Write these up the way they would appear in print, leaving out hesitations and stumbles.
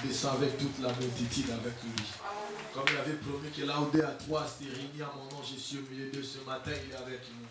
descend avec toute la multitude avec lui. Comme il avait promis que là où deux à trois s'est réunis à mon nom, je suis au milieu de ce matin, il est avec nous.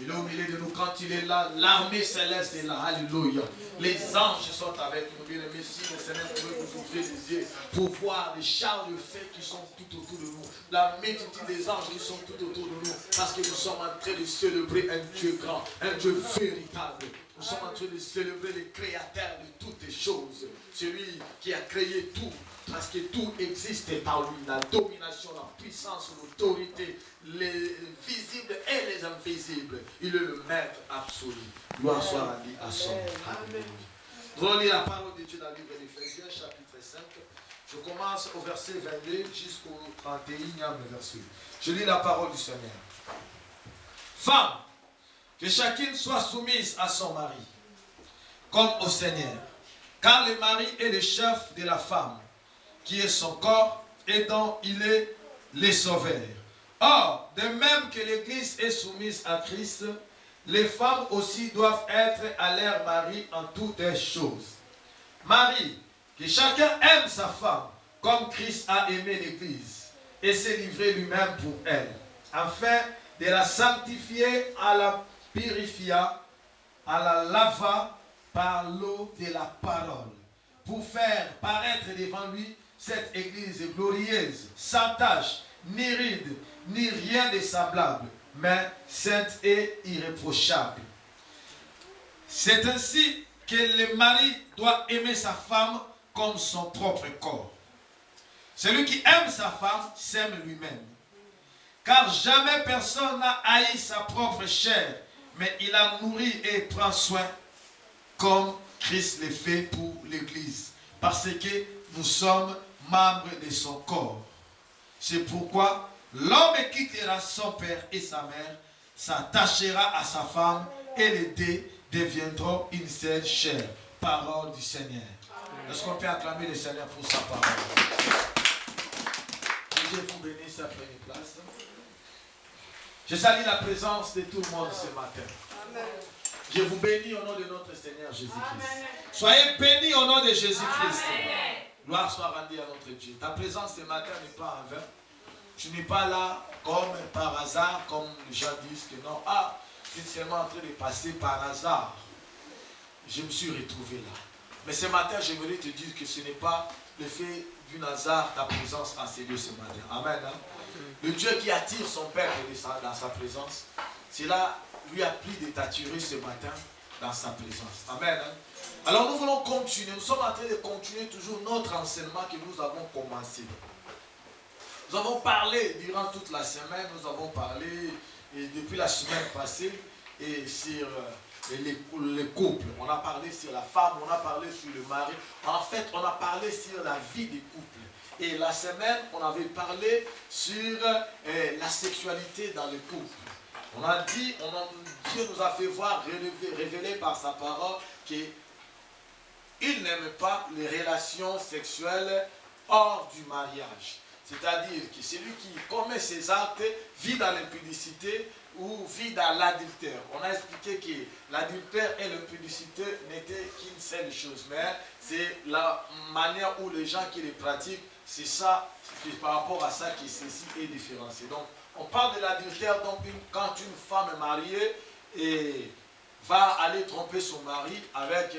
Il est au milieu de nous quand il est là, l'armée céleste est là, alléluia. Les anges sont avec nous, bien aimés, si le Seigneur pouvait vous ouvrir les yeux pour voir les chars de feu qui sont tout autour de nous, la multitude des anges qui sont tout autour de nous, parce que nous sommes en train de célébrer un Dieu grand, un Dieu véritable. Nous sommes en train de célébrer le créateur de toutes les choses, celui qui a créé tout, parce que tout existe par lui, la domination, la puissance, l'autorité, les visibles et les invisibles. Il est le maître absolu. Gloire soit rendue à son nom. Nous allons lire la parole de Dieu dans le livre d'Éphésiens, chapitre 5. Je commence au verset 22 jusqu'au 31e verset. Je lis la parole du Seigneur. Femme, que chacune soit soumise à son mari, comme au Seigneur. Car le mari est le chef de la femme, qui est son corps, et dont il est le sauveur. Or, de même que l'Église est soumise à Christ, les femmes aussi doivent être à leur mari en toutes choses. Marie, que chacun aime sa femme, comme Christ a aimé l'Église, et s'est livré lui-même pour elle, afin de la sanctifier, à la purifier, à la laver par l'eau de la parole, pour faire paraître devant lui cette Église glorieuse, sans tache, ni ride, ni rien de semblable, mais sainte et irréprochable. C'est ainsi que le mari doit aimer sa femme comme son propre corps. Celui qui aime sa femme s'aime lui-même. Car jamais personne n'a haï sa propre chair, mais il la nourrit et prend soin, comme Christ le fait pour l'Église, parce que nous sommes membres de son corps. C'est pourquoi l'homme quittera son père et sa mère, s'attachera à sa femme, et les deux deviendront une seule chair. Parole du Seigneur. Est-ce qu'on peut acclamer le Seigneur pour sa parole? Que Dieu vous bénisse à prendre place. Je salue la présence de tout le monde ce matin. Amen. Je vous bénis au nom de notre Seigneur Jésus-Christ. Soyez bénis au nom de Jésus-Christ. Gloire soit rendue à notre Dieu. Ta présence ce matin n'est pas en vain. Tu n'es pas là comme par hasard, comme les gens disent que non. Ah, je suis seulement en train de passer par hasard. Je me suis retrouvé là. Mais ce matin, j'aimerais te dire que ce n'est pas le fait d'un hasard ta présence en ces lieux ce matin. Amen. Hein? Le Dieu qui attire son peuple dans sa présence, cela lui a plu de t'attirer ce matin dans sa présence. Amen. Hein? Alors nous voulons continuer. Nous sommes en train de continuer toujours notre enseignement que nous avons commencé. Nous avons parlé durant toute la semaine, nous avons parlé et depuis la semaine passée et sur les couples. On a parlé sur la femme, on a parlé sur le mari. En fait, on a parlé sur la vie des couples. Et la semaine, on avait parlé sur la sexualité dans le couple. On a dit, Dieu nous a fait voir, révéler par sa parole qu'il n'aime pas les relations sexuelles hors du mariage. C'est-à-dire que celui qui commet ces actes vit dans l'impudicité ou vit dans l'adultère. On a expliqué que l'adultère et l'impudicité n'étaient qu'une seule chose, mais c'est la manière où les gens qui les pratiquent, c'est ça, c'est par rapport à ça que ceci est différencié. Donc, on parle de l'adultère, donc quand une femme mariée va aller tromper son mari avec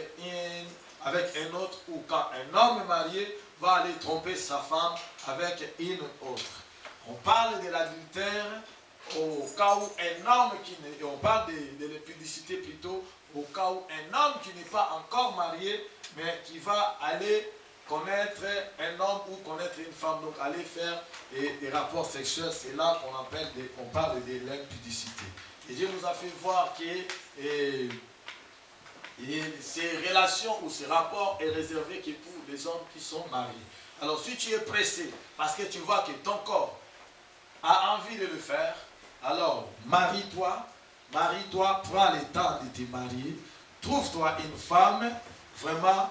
un autre, ou quand un homme marié va aller tromper sa femme avec une autre. On parle de l'adultère au cas où un homme on parle de l'impudicité plutôt, au cas où un homme qui n'est pas encore marié, mais qui va aller connaître un homme ou connaître une femme, donc aller faire des rapports sexuels, c'est là qu'on parle de l'impudicité. Et Dieu nous a fait voir que ces relations ou ces rapports est réservé que pour les hommes qui sont mariés. Alors si tu es pressé parce que tu vois que ton corps a envie de le faire, alors marie-toi, prends le temps de te marier, trouve-toi une femme vraiment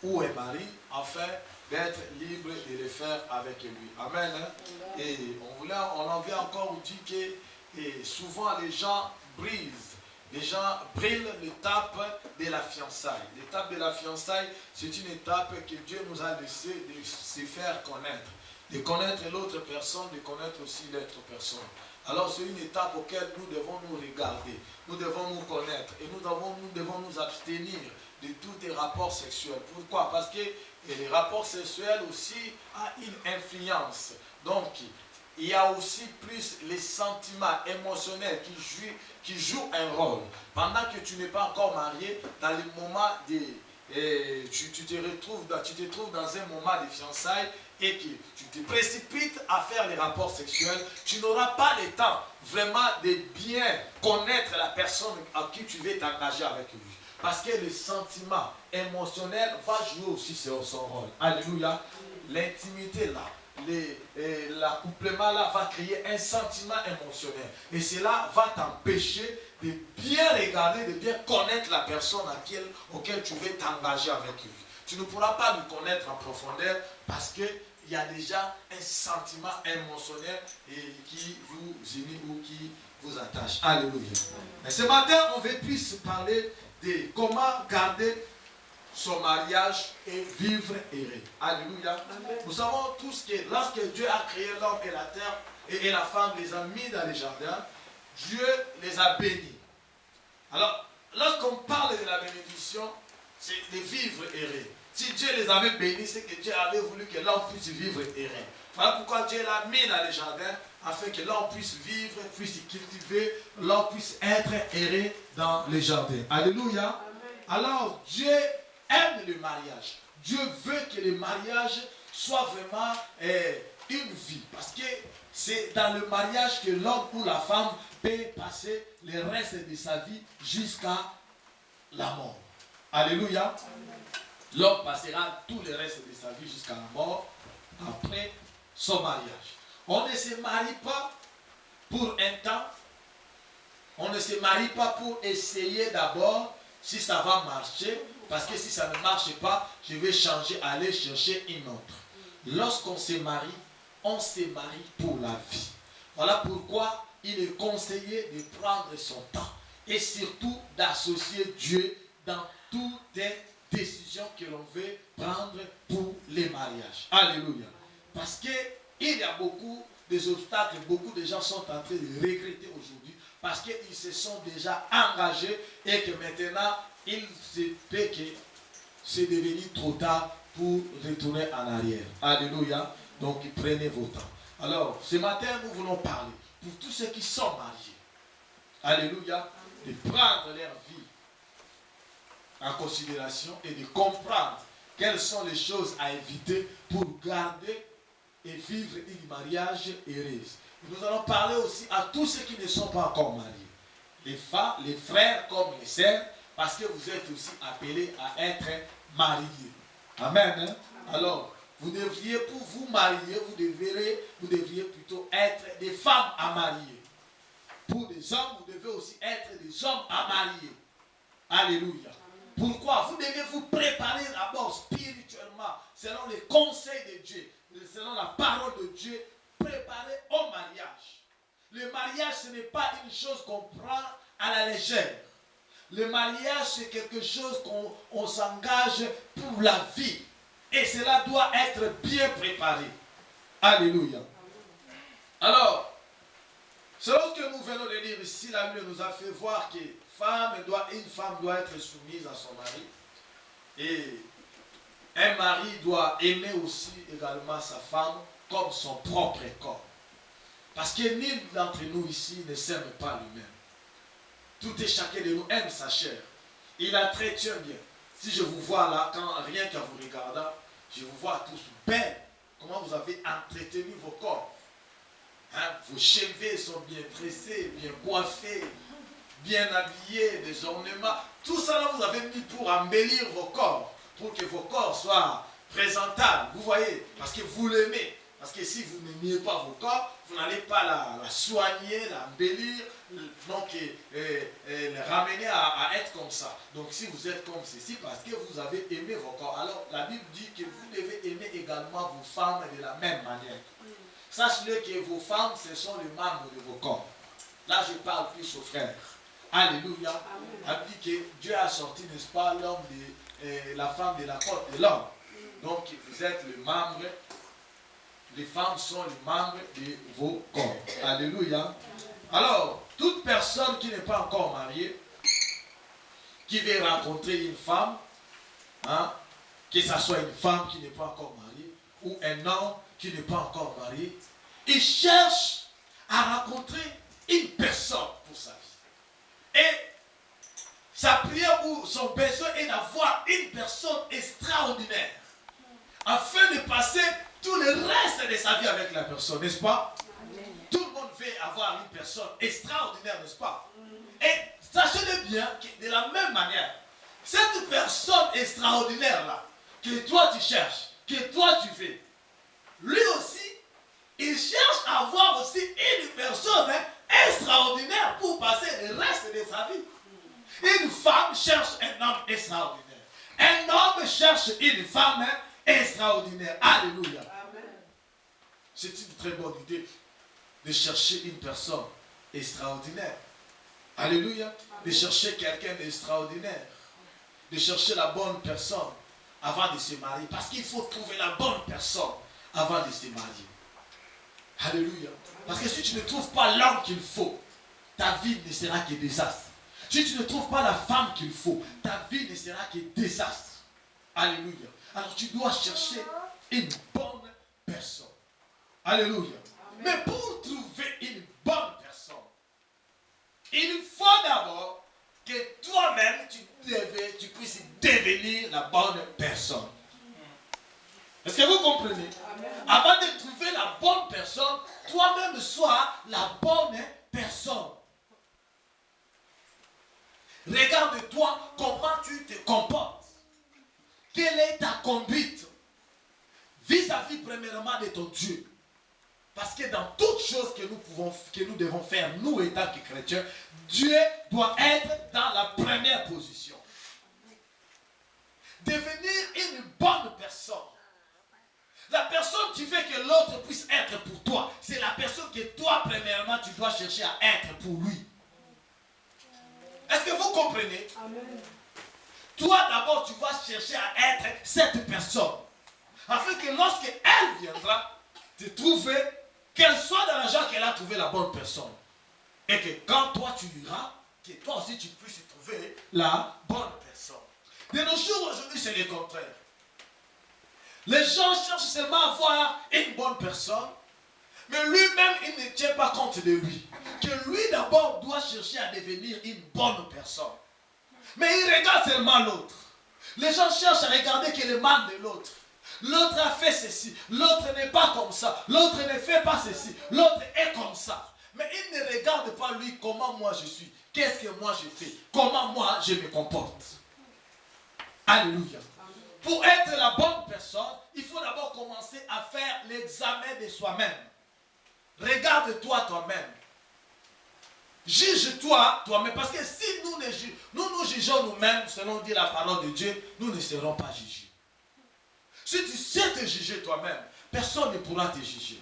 ou un mari, afin d'être libre de le faire avec lui. Amen. Hein? Et on en vient encore dire que souvent les gens brisent les gens brillent l'étape de la fiançaille. L'étape de la fiançaille, c'est une étape que Dieu nous a laissé de se faire connaître. De connaître l'autre personne, de connaître aussi l'autre personne. Alors c'est une étape auquel nous devons nous regarder. Nous devons nous connaître. Et nous devons nous abstenir de tous les rapports sexuels. Pourquoi? Parce que les rapports sexuels aussi ont une influence. Donc, il y a aussi plus les sentiments émotionnels qui jouent un rôle. Pendant que tu n'es pas encore marié, dans le moment tu te trouves dans un moment de fiançailles et que tu te précipites à faire les rapports sexuels, tu n'auras pas le temps vraiment de bien connaître la personne à qui tu veux t'engager avec lui. Parce que le sentiment émotionnel va jouer aussi son rôle. Alléluia. L'intimité là. L'accouplement là va créer un sentiment émotionnel et cela va t'empêcher de bien regarder, de bien connaître la personne auquel tu veux t'engager avec lui. Tu ne pourras pas le connaître en profondeur parce qu'il y a déjà un sentiment émotionnel qui vous unit ou qui vous attache. Alléluia. Mais ce matin, on veut plus parler de comment garder son mariage et vivre heureux. Alléluia. Amen. Nous savons tous que lorsque Dieu a créé l'homme et la terre et la femme les a mis dans les jardins, Dieu les a bénis. Alors, lorsqu'on parle de la bénédiction, c'est de vivre heureux. Si Dieu les avait bénis, c'est que Dieu avait voulu que l'homme puisse vivre heureux. Voilà pourquoi Dieu l'a mis dans les jardins, afin que l'homme puisse vivre, puisse cultiver, l'homme puisse être heureux dans les jardins. Alléluia. Amen. Alors, Dieu aime le mariage. Dieu veut que le mariage soit vraiment une vie. Parce que c'est dans le mariage que l'homme ou la femme peut passer le reste de sa vie jusqu'à la mort. Alléluia. L'homme passera tout le reste de sa vie jusqu'à la mort après son mariage. On ne se marie pas pour un temps. On ne se marie pas pour essayer d'abord si ça va marcher. Parce que si ça ne marche pas, je vais changer, aller chercher une autre. Lorsqu'on se marie, on se marie pour la vie. Voilà pourquoi il est conseillé de prendre son temps. Et surtout d'associer Dieu dans toutes les décisions que l'on veut prendre pour les mariages. Alléluia. Parce qu'il y a beaucoup d'obstacles, beaucoup de gens sont en train de regretter aujourd'hui. Parce qu'ils se sont déjà engagés et que maintenant, il se peut que c'est devenu trop tard pour retourner en arrière. Alléluia. Donc prenez vos temps. Alors, ce matin, nous voulons parler pour tous ceux qui sont mariés. Alléluia. De prendre leur vie en considération et de comprendre quelles sont les choses à éviter pour garder et vivre une mariage heureuse. Nous allons parler aussi à tous ceux qui ne sont pas encore mariés. Les femmes, les frères comme les sœurs, parce que vous êtes aussi appelés à être mariés. Amen. Hein? Alors, vous devriez, pour vous marier, vous devriez plutôt être des femmes à marier. Pour des hommes, vous devez aussi être des hommes à marier. Alléluia. Pourquoi? Vous devez vous préparer d'abord spirituellement, selon les conseils de Dieu, selon la parole de Dieu, préparer au mariage. Le mariage, ce n'est pas une chose qu'on prend à la légère. Le mariage, c'est quelque chose qu'on s'engage pour la vie. Et cela doit être bien préparé. Alléluia. Alors, selon ce que nous venons de lire ici, la Bible nous a fait voir que une femme doit être soumise à son mari. Et un mari doit aimer aussi également sa femme comme son propre corps. Parce que nul d'entre nous ici ne s'aime pas lui-même. Tout et chacun de nous aime sa chair. Il la traite bien. Si je vous vois là, rien qu'à vous regarder, je vous vois tous belles. Comment vous avez entretenu vos corps. Hein? Vos cheveux sont bien tressés, bien coiffés, bien habillés, des ornements. Tout ça là, vous avez mis pour embellir vos corps. Pour que vos corps soient présentables. Vous voyez, parce que vous l'aimez. Parce que si vous n'aimiez pas vos corps, vous n'allez pas la soigner, l'embellir, donc les ramener à être comme ça. Donc si vous êtes comme ceci, parce que vous avez aimé vos corps. Alors la Bible dit que vous devez aimer également vos femmes de la même manière. Sachez-le que vos femmes, ce sont les membres de vos corps. Là, je parle plus aux frères. Alléluia. A dit que Dieu a sorti, n'est-ce pas, l'homme la femme de la côte de l'homme. Donc vous êtes le membre, les femmes sont les membres de vos corps. Alléluia. Alors, toute personne qui n'est pas encore mariée, qui veut rencontrer une femme, hein, que ce soit une femme qui n'est pas encore mariée, ou un homme qui n'est pas encore marié, il cherche à rencontrer une personne pour sa vie. Et sa prière ou son besoin est d'avoir une personne extraordinaire, afin de passer tout le reste de sa vie avec la personne, n'est-ce pas? Amen. Tout le monde veut avoir une personne extraordinaire, n'est-ce pas? Et sachez-le bien que de la même manière, cette personne extraordinaire-là, que toi tu cherches, que toi tu veux, lui aussi, il cherche à avoir aussi une personne extraordinaire pour passer le reste de sa vie. Une femme cherche un homme extraordinaire. Un homme cherche une femme extraordinaire. Alléluia. C'est une très bonne idée de chercher une personne extraordinaire. Alléluia. De chercher quelqu'un d'extraordinaire. De chercher la bonne personne avant de se marier. Parce qu'il faut trouver la bonne personne avant de se marier. Alléluia. Parce que si tu ne trouves pas l'homme qu'il faut, ta vie ne sera que désastre. Si tu ne trouves pas la femme qu'il faut, ta vie ne sera que désastre. Alléluia. Alors tu dois chercher une bonne personne. Alléluia. Amen. Mais pour trouver une bonne personne, il faut d'abord que toi-même tu puisses devenir la bonne personne. Est-ce que vous comprenez? Amen. Avant de trouver la bonne personne, toi-même sois la bonne personne. Regarde-toi comment tu te comportes. Quelle est ta conduite vis-à-vis premièrement de ton Dieu. Parce que dans toutes choses que nous devons faire, nous étant que chrétiens, Dieu doit être dans la première position. Devenir une bonne personne. La personne tu veux que l'autre puisse être pour toi, c'est la personne que toi premièrement tu dois chercher à être pour lui. Est-ce que vous comprenez? Amen. Toi d'abord tu vas chercher à être cette personne. Afin que lorsque elle viendra te trouver, qu'elle soit dans la joie qu'elle a trouvé la bonne personne. Et que quand toi tu iras, que toi aussi tu puisses trouver la bonne personne. De nos jours aujourd'hui c'est le contraire. Les gens cherchent seulement à avoir une bonne personne, mais lui-même il ne tient pas compte de lui. Que lui d'abord doit chercher à devenir une bonne personne. Mais il regarde seulement l'autre. Les gens cherchent à regarder que le mal de l'autre. L'autre a fait ceci, l'autre n'est pas comme ça, l'autre ne fait pas ceci, l'autre est comme ça. Mais il ne regarde pas lui comment moi je suis, qu'est-ce que moi je fais, comment moi je me comporte. Alléluia. Pour être la bonne personne, il faut d'abord commencer à faire l'examen de soi-même. Regarde-toi toi-même. Juge-toi toi-même. Parce que si nous jugeons nous-mêmes, selon dit la parole de Dieu, nous ne serons pas jugés. Si tu sais te juger toi-même, personne ne pourra te juger.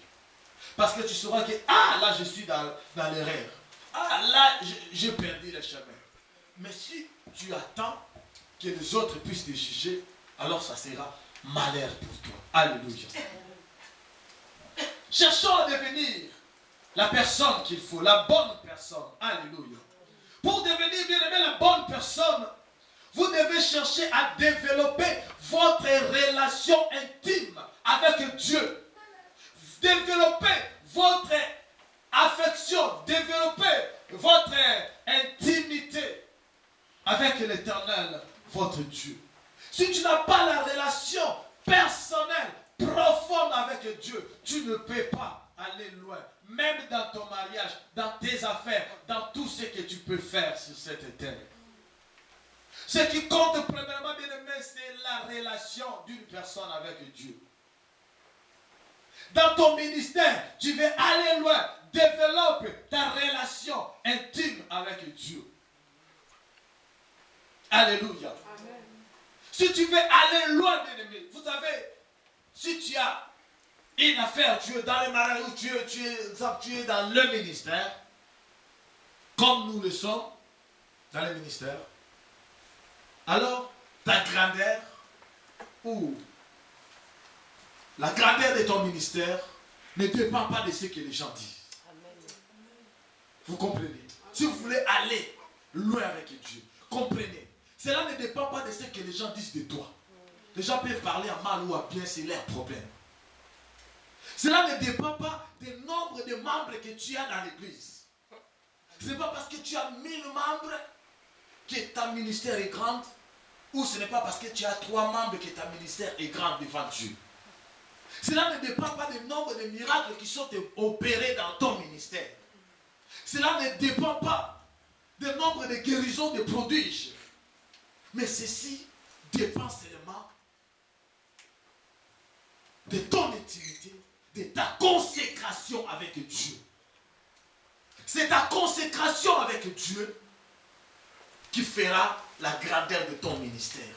Parce que tu sauras que, ah là je suis dans l'erreur. Ah là j'ai perdu le chemin. Mais si tu attends que les autres puissent te juger, alors ça sera malheur pour toi. Alléluia. Cherchons à devenir la personne qu'il faut, la bonne personne. Alléluia. Pour devenir bien aimé la bonne personne, vous devez chercher à développer votre relation intime avec Dieu. Développer votre affection, développer votre intimité avec l'Éternel, votre Dieu. Si tu n'as pas la relation personnelle, profonde avec Dieu, tu ne peux pas aller loin. Même dans ton mariage, dans tes affaires, dans tout ce que tu peux faire sur cette terre. Ce qui compte premièrement, bien aimé, c'est la relation d'une personne avec Dieu. Dans ton ministère, tu veux aller loin. Développe ta relation intime avec Dieu. Alléluia. Amen. Si tu veux aller loin, bien aimé, vous savez, si tu as une affaire, tu es dans le mariage, ou tu es dans le ministère, comme nous le sommes, dans les ministères, alors ta grandeur ou la grandeur de ton ministère ne dépend pas de ce que les gens disent. Vous comprenez? Si vous voulez aller loin avec Dieu, comprenez. Cela ne dépend pas de ce que les gens disent de toi. Les gens peuvent parler à mal ou à bien, c'est leur problème. Cela ne dépend pas du nombre de membres que tu as dans l'église. Ce n'est pas parce que tu as 1000 membres que ton ministère est grand, ou ce n'est pas parce que tu as 3 membres que ton ministère est grand devant Dieu. Cela ne dépend pas du nombre de miracles qui sont opérés dans ton ministère. Cela ne dépend pas du nombre de guérisons, de prodiges. Mais ceci dépend seulement de ton intimité, de ta consécration avec Dieu. C'est ta consécration avec Dieu qui fera la grandeur de ton ministère.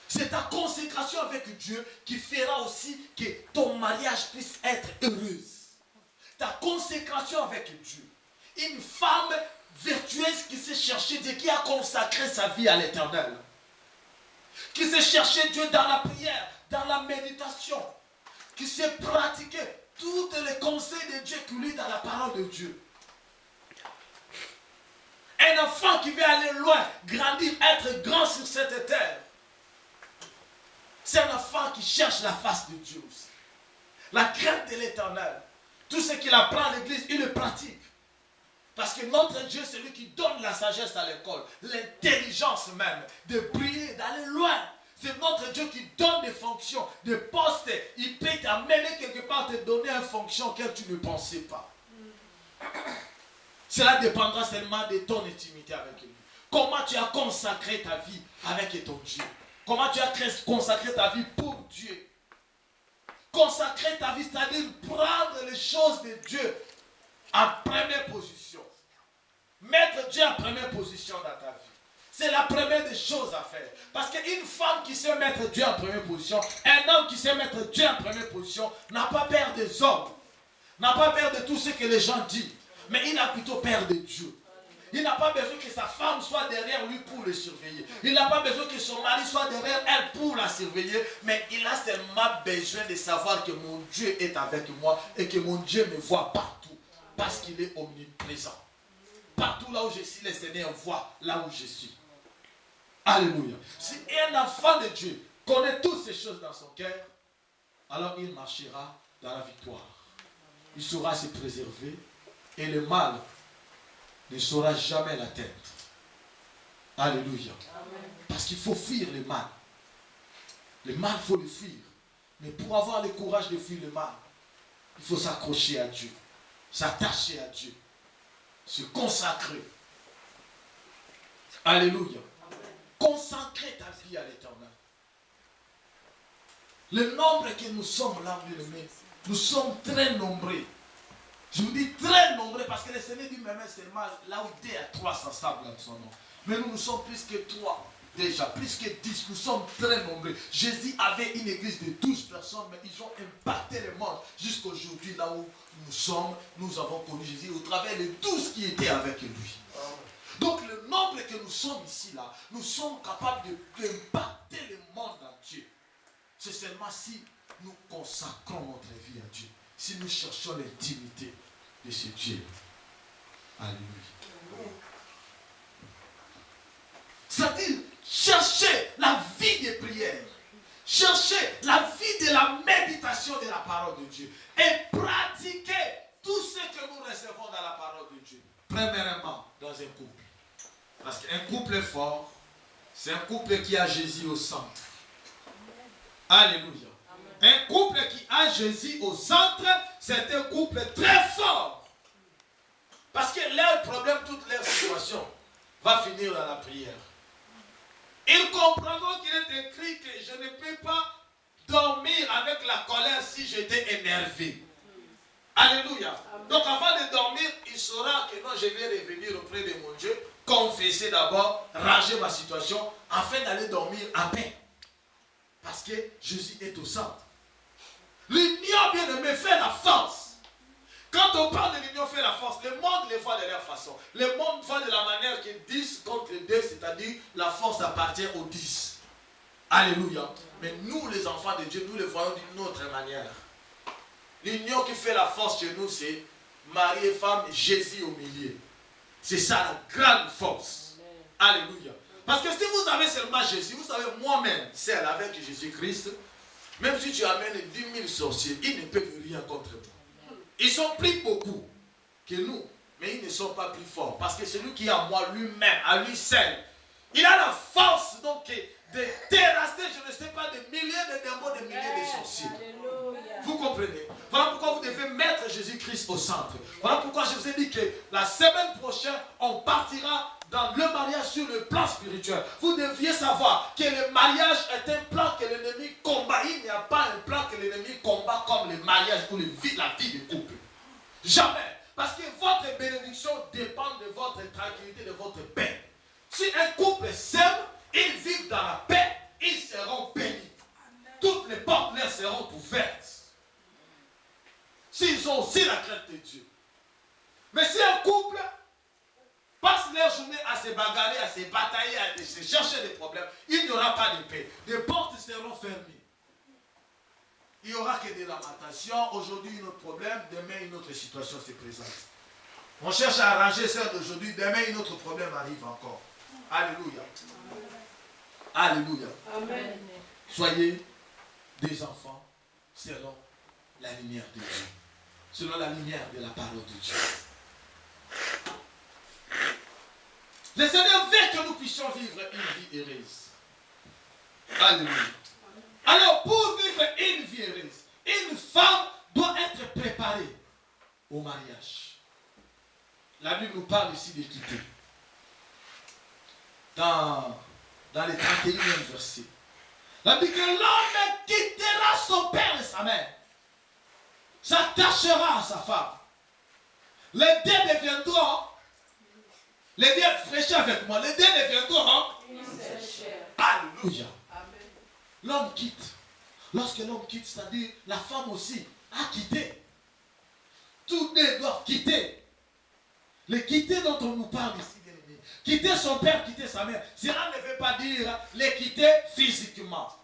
C'est ta consécration avec Dieu qui fera aussi que ton mariage puisse être heureuse. Ta consécration avec Dieu. Une femme vertueuse qui sait chercher Dieu, qui a consacré sa vie à l'Éternel. Qui sait chercher Dieu dans la prière, dans la méditation. Qui sait pratiquer tous les conseils de Dieu qui lit dans la parole de Dieu. Un enfant qui veut aller loin, grandir, être grand sur cette terre. C'est un enfant qui cherche la face de Dieu aussi. La crainte de l'Éternel. Tout ce qu'il apprend à l'église, il le pratique. Parce que notre Dieu, c'est lui qui donne la sagesse à l'école, l'intelligence même, de briller, d'aller loin. C'est notre Dieu qui donne des fonctions, des postes. Il peut t'amener quelque part, te donner une fonction que tu ne pensais pas. Cela dépendra seulement de ton intimité avec lui. Comment tu as consacré ta vie avec ton Dieu. Comment tu as consacré ta vie pour Dieu. Consacrer ta vie, c'est-à-dire prendre les choses de Dieu en première position. Mettre Dieu en première position dans ta vie. C'est la première des choses à faire. Parce qu'une femme qui sait mettre Dieu en première position, un homme qui sait mettre Dieu en première position, n'a pas peur des hommes. N'a pas peur de tout ce que les gens disent. Mais il a plutôt peur de Dieu. Il n'a pas besoin que sa femme soit derrière lui pour le surveiller. Il n'a pas besoin que son mari soit derrière elle pour la surveiller. Mais il a seulement besoin de savoir que mon Dieu est avec moi et que mon Dieu me voit partout. Parce qu'il est omniprésent. Partout là où je suis, le Seigneur voit là où je suis. Alléluia. Si un enfant de Dieu connaît toutes ces choses dans son cœur, alors il marchera dans la victoire. Il saura se préserver et le mal ne saura jamais l'atteindre. Alléluia. Amen. Parce qu'il faut fuir le mal. Le mal, il faut le fuir. Mais pour avoir le courage de fuir le mal, il faut s'accrocher à Dieu, s'attacher à Dieu, se consacrer. Alléluia. Amen. Consacrer ta vie à l'Éternel. Le nombre que nous sommes là, nous sommes très nombreux. Je vous dis très nombreux parce que le Seigneur dit même seulement là où 2 à 3 s'assemblent en son nom. Mais nous sommes plus que 3 déjà, plus que 10, nous sommes très nombreux. Jésus avait une église de 12 personnes, mais ils ont impacté le monde. Jusqu'à aujourd'hui, là où nous sommes, nous avons connu Jésus au travers de 12 qui étaient avec lui. Donc le nombre que nous sommes ici, là, nous sommes capables d'impacter le monde entier. C'est seulement si nous consacrons notre vie à Dieu. Si nous cherchons l'intimité de ce Dieu. Alléluia. C'est-à-dire, chercher la vie de prière. Chercher la vie de la méditation de la parole de Dieu. Et pratiquer tout ce que nous recevons dans la parole de Dieu. Premièrement, dans un couple. Parce qu'un couple fort, c'est un couple qui a Jésus au centre. Alléluia. Un couple qui a Jésus au centre, c'est un couple très fort. Parce que leur problème, toute leur situation, va finir dans la prière. Ils comprendront qu'il est écrit que je ne peux pas dormir avec la colère si j'étais énervé. Alléluia. Donc avant de dormir, il saura que non, je vais revenir auprès de mon Dieu, confesser d'abord, ranger ma situation, afin d'aller dormir en paix. Parce que Jésus est au centre. L'union, bien aimé, fait la force. Quand on parle de l'union fait la force, le monde les voit de leur façon. Le monde voit de la manière que 10 contre 2, c'est-à-dire la force appartient aux 10. Alléluia. Mais nous, les enfants de Dieu, nous le voyons d'une autre manière. L'union qui fait la force chez nous, c'est mari et femme, Jésus au milieu. C'est ça la grande force. Alléluia. Parce que si vous avez seulement Jésus, vous savez, moi-même, seul avec Jésus-Christ, même si tu amènes 10 000 sorciers, ils ne peuvent rien contre toi. Ils sont plus beaucoup que nous, mais ils ne sont pas plus forts. Parce que celui qui est en moi lui-même, à lui seul, il a la force donc de terrasser, je ne sais pas, des milliers de démons, des milliers de sorciers. Vous comprenez? Voilà pourquoi vous devez mettre Jésus-Christ au centre. Voilà pourquoi je vous ai dit que la semaine prochaine, on partira dans le mariage sur le plan spirituel. Vous deviez savoir que le mariage est un plan que l'ennemi combat. Il n'y a pas un plan que l'ennemi combat comme le mariage ou la vie de couple. Jamais. Parce que votre bénédiction dépend de votre tranquillité, de votre paix. Si un couple s'aime, ils vivent dans la paix, ils seront bénis. Toutes les portes leur seront ouvertes. S'ils ont aussi la crainte de Dieu. Mais si un couple passe leur journée à se bagarrer, à se batailler, à se chercher des problèmes, il n'y aura pas de paix. Les portes seront fermées. Il n'y aura que de lamentation. Aujourd'hui, un autre problème, demain, une autre situation se présente. On cherche à arranger celle d'aujourd'hui, demain, un autre problème arrive encore. Alléluia. Alléluia. Amen. Soyez des enfants selon la lumière de Dieu. Selon la lumière de la parole de Dieu. Le Seigneur veut que nous puissions vivre une vie heureuse. Alléluia. Alors, pour vivre une vie heureuse, une femme doit être préparée au mariage. La Bible nous parle ici d'équité. Dans les 31e versets. La Bible dit que l'homme quittera son père et sa mère, s'attachera à sa femme. Les deux deviendront, les deux, prêchez avec moi, les deux deviendront une seule chair. Alléluia. L'homme quitte. Lorsque l'homme quitte, c'est-à-dire la femme aussi a quitté. Tous deux doivent quitter. Le quitter dont on nous parle ici. Quitter son père, quitter sa mère. Cela ne veut pas dire les quitter physiquement.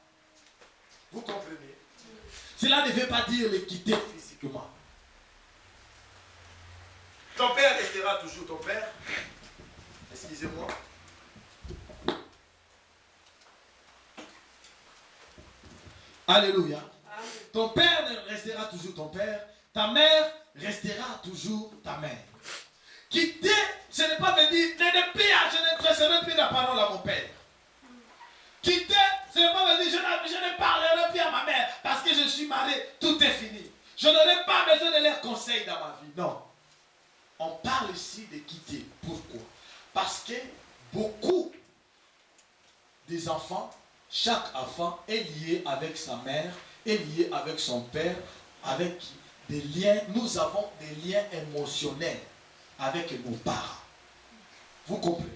Vous comprenez? Cela ne veut pas dire les quitter physiquement. Ton père restera toujours ton père. Excusez-moi. Alléluia. Amen. Ton père restera toujours ton père. Ta mère restera toujours ta mère. Quitter, ce n'est pas venir, je ne tracerai plus la parole à mon père. Quitter, ce n'est pas venir, je ne parlerai plus à ma mère parce que je suis marié, tout est fini. Je n'aurai pas besoin de leurs conseils dans ma vie. Non. On parle ici de quitter. Pourquoi? Parce que beaucoup des enfants, chaque enfant est lié avec sa mère, est lié avec son père, avec des liens. Nous avons des liens émotionnels avec nos parents. Vous comprenez?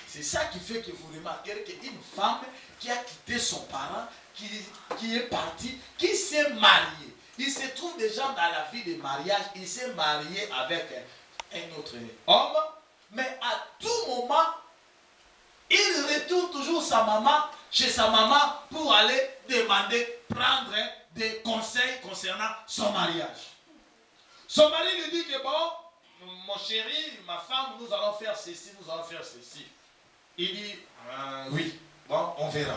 C'est ça qui fait que vous remarquerez qu'une femme qui a quitté son parent, qui est partie, qui s'est mariée, il se trouve déjà dans la vie de mariage, il s'est marié avec un autre homme, mais à tout moment, il retourne toujours chez sa maman pour aller prendre des conseils concernant son mariage. Son mari lui dit que bon, mon chéri, ma femme, nous allons faire ceci, nous allons faire ceci. Il dit, oui, bon, on verra.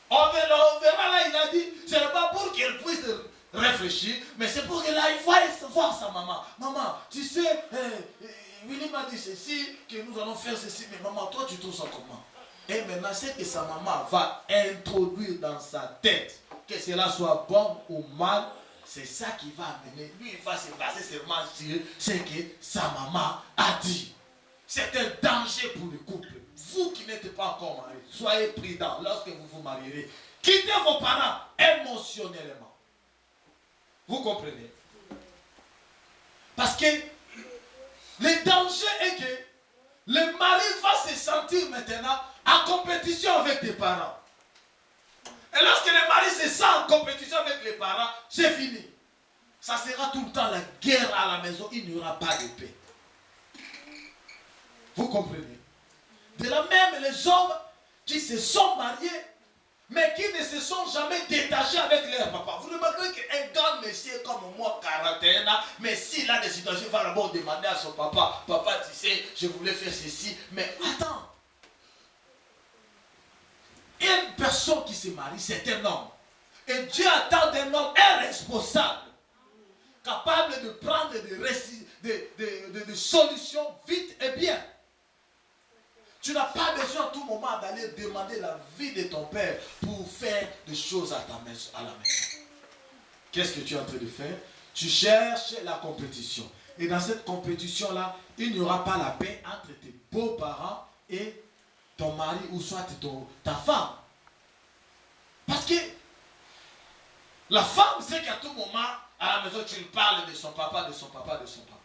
On verra là, il a dit, ce n'est pas pour qu'elle puisse réfléchir, mais c'est pour qu'elle aille voir sa maman. Maman, tu sais, Willy m'a dit ceci, que nous allons faire ceci, mais maman, toi tu trouves ça comment? Et maintenant, c'est que sa maman va introduire dans sa tête, que cela soit bon ou mal, c'est ça qui va amener. Lui, il va se baser seulement sur ce que sa maman a dit. C'est un danger pour le couple. Vous qui n'êtes pas encore mariés, soyez prudents lorsque vous vous marierez. Quittez vos parents émotionnellement. Vous comprenez? Parce que le danger est que le mari va se sentir maintenant en compétition avec tes parents. Et lorsque le mari se sent en compétition avec les parents, c'est fini. ça sera tout le temps la guerre à la maison, il n'y aura pas de paix. Vous comprenez? De la même, les hommes qui se sont mariés, mais qui ne se sont jamais détachés avec leur papa. Vous remarquez qu'un grand monsieur comme moi, 41 ans, mais s'il a des situations, il va d'abord demander à son papa, papa, tu sais, je voulais faire ceci, mais attends. Une personne qui se marie, c'est un homme. Et Dieu attend d'un homme un responsable, capable de prendre des solutions vite et bien. Tu n'as pas besoin à tout moment d'aller demander la vie de ton père pour faire des choses à la maison. Qu'est-ce que tu es en train de faire? Tu cherches la compétition. Et dans cette compétition-là, il n'y aura pas la paix entre tes beaux-parents et ton mari ou soit ta femme. Parce que la femme sait qu'à tout moment, à la maison, tu lui parles de son papa, de son papa, de son papa.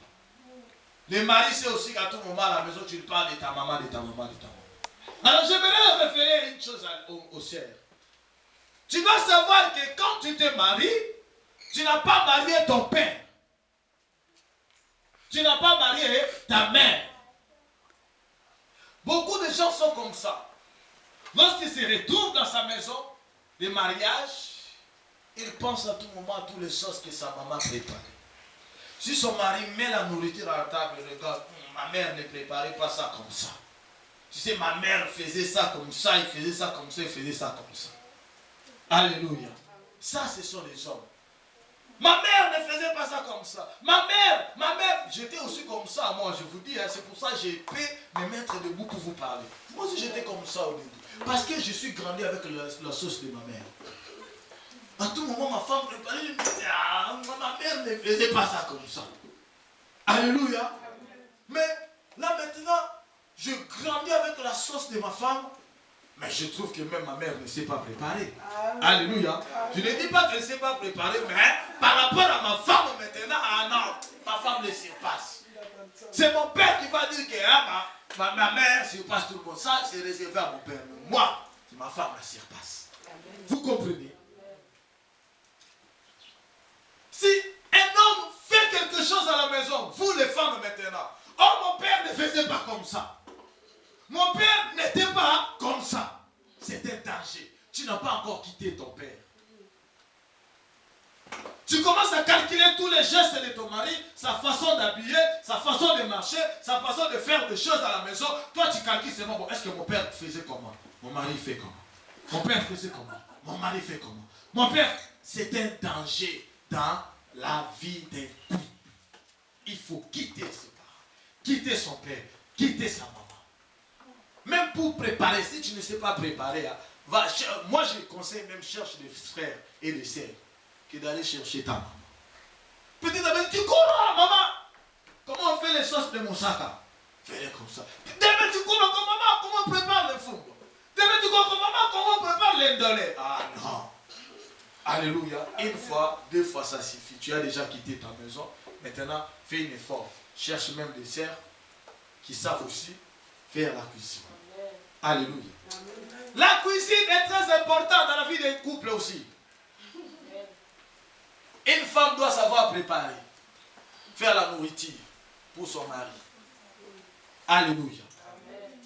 Le mari sait aussi qu'à tout moment, à la maison, tu lui parles de ta maman, de ta maman, de ta maman. Alors, j'aimerais référer une chose aux sœurs. Tu dois savoir que quand tu te maries, tu n'as pas marié ton père. Tu n'as pas marié ta mère. Beaucoup de gens sont comme ça. Lorsqu'ils se retrouvent dans sa maison de mariage, ils pensent à tout moment à toutes les choses que sa maman prépare. Si son mari met la nourriture à la table, il regarde, ma mère ne préparait pas ça comme ça. Tu sais, ma mère faisait ça comme ça, il faisait ça comme ça, il faisait ça comme ça. Alléluia. Ça, ce sont les hommes. Ma mère ne faisait pas ça comme ça. Ma mère, j'étais aussi comme ça, moi, je vous dis, hein, c'est pour ça que j'ai pu me mettre debout pour vous parler. Moi aussi, j'étais comme ça au début. Parce que je suis grandi avec la sauce de ma mère. À tout moment, ma femme préparait, je me disais, ah, ma mère ne faisait pas ça comme ça. Alléluia. Mais là maintenant, je grandis avec la sauce de ma femme, mais je trouve que même ma mère ne sait pas préparer. Alléluia. Je ne dis pas qu'elle ne sait pas préparer, mais par rapport à ma femme maintenant, ah non, ma femme le surpasse. C'est mon père qui va dire que ma mère surpasse tout le monde. Ça, c'est réservé à mon père. Mais moi, c'est ma femme la surpasse. Vous comprenez? Si un homme fait quelque chose à la maison, vous les femmes maintenant, oh mon père ne faisait pas comme ça. Mon père n'était pas comme ça. C'est un danger. Tu n'as pas encore quitté ton père. Tu commences à calculer tous les gestes de ton mari, sa façon d'habiller, sa façon de marcher, sa façon de faire des choses à la maison. Toi, tu calcules seulement, bon, est-ce que mon père faisait comment? Mon mari fait comment? Mon père faisait comment? Mon mari fait comment? Mon père, c'est un danger dans la vie d'un couple. Il faut quitter ses parents, quitter son père, quitter sa maman. Même pour préparer, si tu ne sais pas préparer, hein, moi je conseille même chercher des frères et des sœurs que d'aller chercher ta maman. Petit à petit, tu cours, maman. Comment on fait les sauces de moussaka? Fais-les comme ça. Demain tu cours comme maman, comment on prépare le four? Demain tu cours comme maman, comment on prépare l'indolé? Ah non. Alléluia. Une fois, deux fois, ça suffit. Tu as déjà quitté ta maison. Maintenant, fais un effort. Cherche même des sœurs qui savent aussi faire la cuisine. Alléluia. La cuisine est très importante dans la vie d'un couple aussi. Une femme doit savoir préparer, faire la nourriture pour son mari. Alléluia.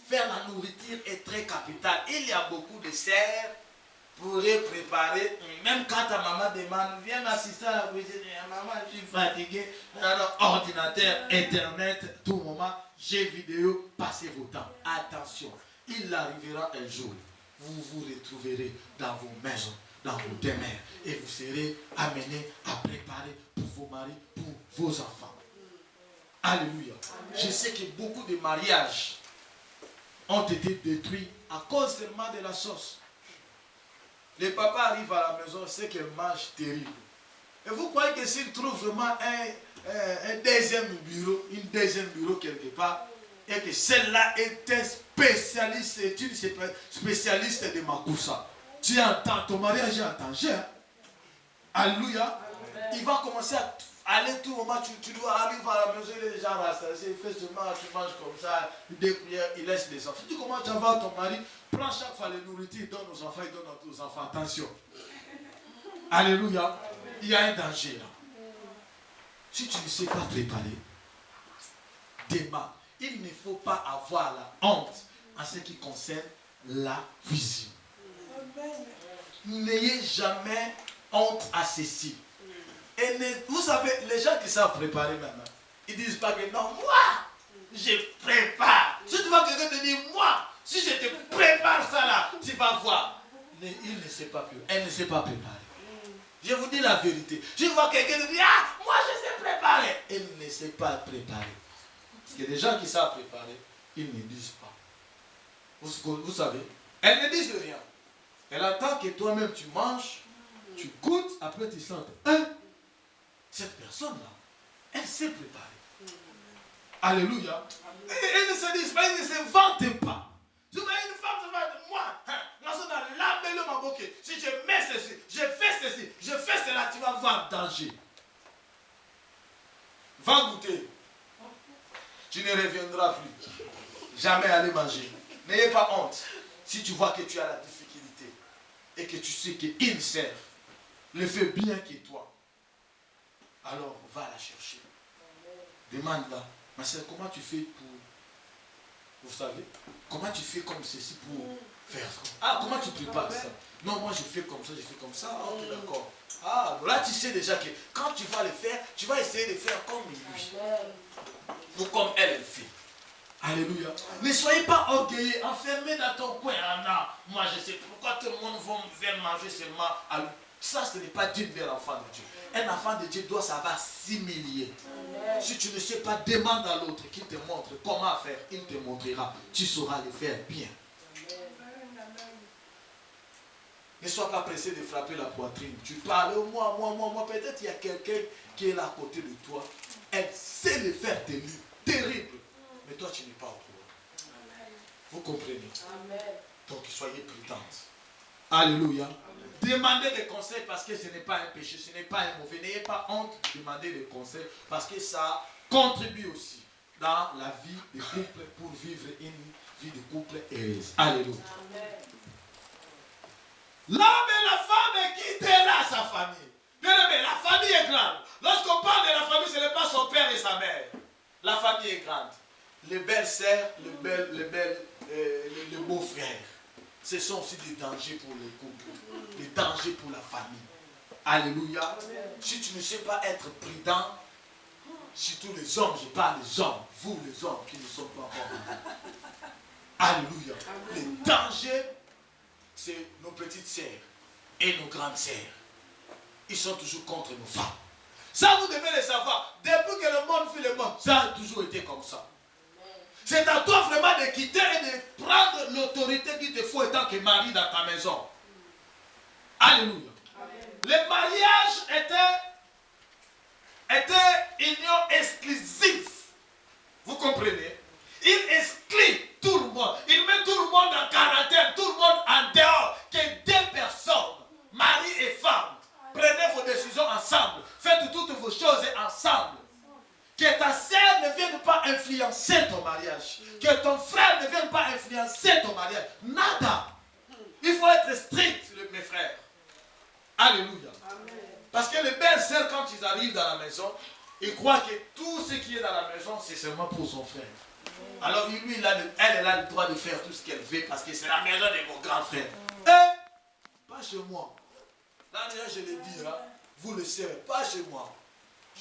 Faire la nourriture est très capital. Il y a beaucoup de sœurs pourraient préparer, même quand ta maman demande, viens m'assister à la cuisine, maman, je suis fatigué, alors ordinateur, internet, tout moment, jeux vidéo, passez vos temps. Attention, il arrivera un jour, vous vous retrouverez dans vos maisons, dans vos demeures, et vous serez amenés à préparer pour vos maris, pour vos enfants. Alléluia. Je sais que beaucoup de mariages ont été détruits à cause seulement de la sauce. Les papas arrivent à la maison, c'est qu'elles mangent terrible. Et vous croyez que s'ils trouvent vraiment un deuxième bureau, une deuxième bureau quelque part, et que celle-là est un spécialiste, est une spécialiste de Makoussa, tu entends, ton mariage est en danger. Hein? Alléluia. Il va commencer à aller tout le moment, tu dois arriver à la maison, il est déjà rassasié, il fait seulement, tu manges comme ça, des cuillères, il laisse les enfants. Tu commences à voir ton mari, prends chaque fois les nourritures, donne aux enfants, il donne aux enfants. Attention. Alléluia. Il y a un danger là. Si tu ne sais pas préparer, démarre. Il ne faut pas avoir la honte en ce qui concerne la cuisine. N'ayez jamais honte à ceci. Et vous savez, les gens qui savent préparer maintenant, ils ne disent pas que non, moi, je prépare. Si tu vois quelqu'un te dire, moi, si je te prépare ça là, tu vas voir. Mais il ne sait pas plus. Elle ne sait pas préparer. Je vous dis la vérité. Je vois quelqu'un te dire, ah, moi je sais préparer. Elle ne sait pas préparer. Parce que les gens qui savent préparer, ils ne disent pas. Vous savez, elles ne disent rien. Elle attend que toi-même tu manges, tu goûtes, après tu sens, cette personne-là, elle sait préparer. Alléluia. Ils ne se disent pas, ils ne se vantent pas. Je vois une femme se vante, moi, si je mets ceci, je fais ceci, je fais cela, tu vas voir danger. Va goûter. Tu ne reviendras plus. Jamais aller manger. N'ayez pas honte. Si tu vois que tu as la difficulté et que tu sais qu'il sert, le fait bien que toi, alors va la chercher. Demande-la. Ma soeur, comment tu fais pour... Vous savez, comment tu fais comme ceci pour faire ça? Ah, comment tu prépares ça? Non, moi je fais comme ça, je fais comme ça. Ah, ok, d'accord. Ah, là tu sais déjà que quand tu vas le faire, tu vas essayer de faire comme lui. Ou comme elle fait. Alléluia. Ne soyez pas orgueilleux, enfermé dans ton coin. Ah non, moi je sais pourquoi tout le monde va manger seulement. Ça, ce n'est pas Dieu vers l'enfant de Dieu. Un enfant de Dieu doit savoir s'humilier. Si tu ne sais pas, demande à l'autre qu'il te montre comment faire. Il te montrera. Tu sauras le faire bien. Ne sois pas pressé de frapper la poitrine. Tu parles, moi. Peut-être il y a quelqu'un qui est là à côté de toi. Elle sait le faire terrible. Mais toi, tu n'es pas au courant. Vous comprenez? Donc, soyez prudentes. Alléluia. Demandez des conseils parce que ce n'est pas un péché, ce n'est pas un mauvais. N'ayez pas honte de demander des conseils parce que ça contribue aussi dans la vie de couple pour vivre une vie de couple heureuse. Alléluia. L'homme et la femme quittera sa famille. Bien aimé, la famille est grande. Lorsqu'on parle de la famille, ce n'est pas son père et sa mère. La famille est grande. Les belles sœurs, les beaux-frères. Ce sont aussi des dangers pour le couple, des dangers pour la famille. Alléluia. Si tu ne sais pas être prudent, surtout les hommes, je parle des hommes, vous les hommes qui ne sont pas encore. Alléluia. Les dangers, c'est nos petites sœurs et nos grandes sœurs. Ils sont toujours contre nos femmes. Ça, vous devez le savoir. Depuis que le monde fait le monde, ça a toujours été comme ça. C'est à toi vraiment de quitter et de prendre l'autorité qu'il te faut en tant que mari dans ta maison. Alléluia. Le mariage était une union exclusive. Vous comprenez? Il exclut tout le monde. Il met tout le monde en quarantaine, tout le monde en dehors. Que deux personnes, mari et femme, prenez vos décisions ensemble. Faites toutes vos choses ensemble. Que ta sœur ne vienne pas influencer ton mariage. Que ton frère ne vienne pas influencer ton mariage. Nada. Il faut être strict, mes frères. Alléluia. Amen. Parce que les belles sœurs, quand ils arrivent dans la maison, ils croient que tout ce qui est dans la maison, c'est seulement pour son frère. Alors lui, elle a le droit de faire tout ce qu'elle veut parce que c'est la maison de mon grand frère. Et pas chez moi. Là déjà, je l'ai dit, hein, vous le savez, pas chez moi.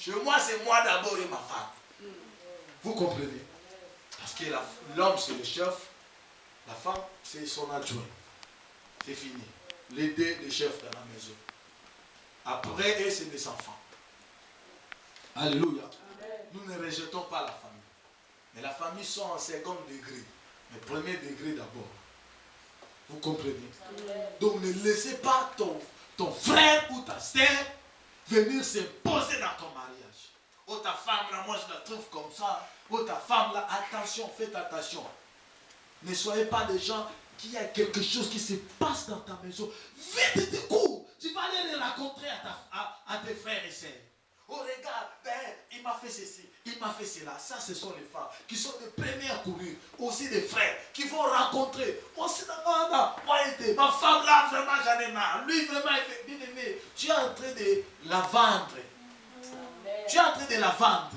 Chez moi, c'est moi d'abord et ma femme. Vous comprenez? Parce que l'homme, c'est le chef. La femme, c'est son adjoint. C'est fini. Les deux, les chefs dans la maison. Après, et c'est des enfants. Alléluia. Nous ne rejetons pas la famille. Mais la famille sont en second degré. Mais premier degré d'abord. Vous comprenez? Donc ne laissez pas ton frère ou ta sœur venir se poser dans ton mariage. Oh ta femme là, moi je la trouve comme ça. Oh ta femme là, attention, faites attention. Ne soyez pas des gens qui a quelque chose qui se passe dans ta maison. Vite de cours. Tu vas aller le raconter à tes frères et sœurs. Oh regarde, il m'a fait ceci, il m'a fait cela. Ça ce sont les femmes qui sont les premières à courir. Aussi des frères qui vont rencontrer. Moi c'est ma femme là vraiment j'en ai marre. Lui vraiment il fait bien aimé. Tu es en train de la vendre. Tu es en train de la vendre.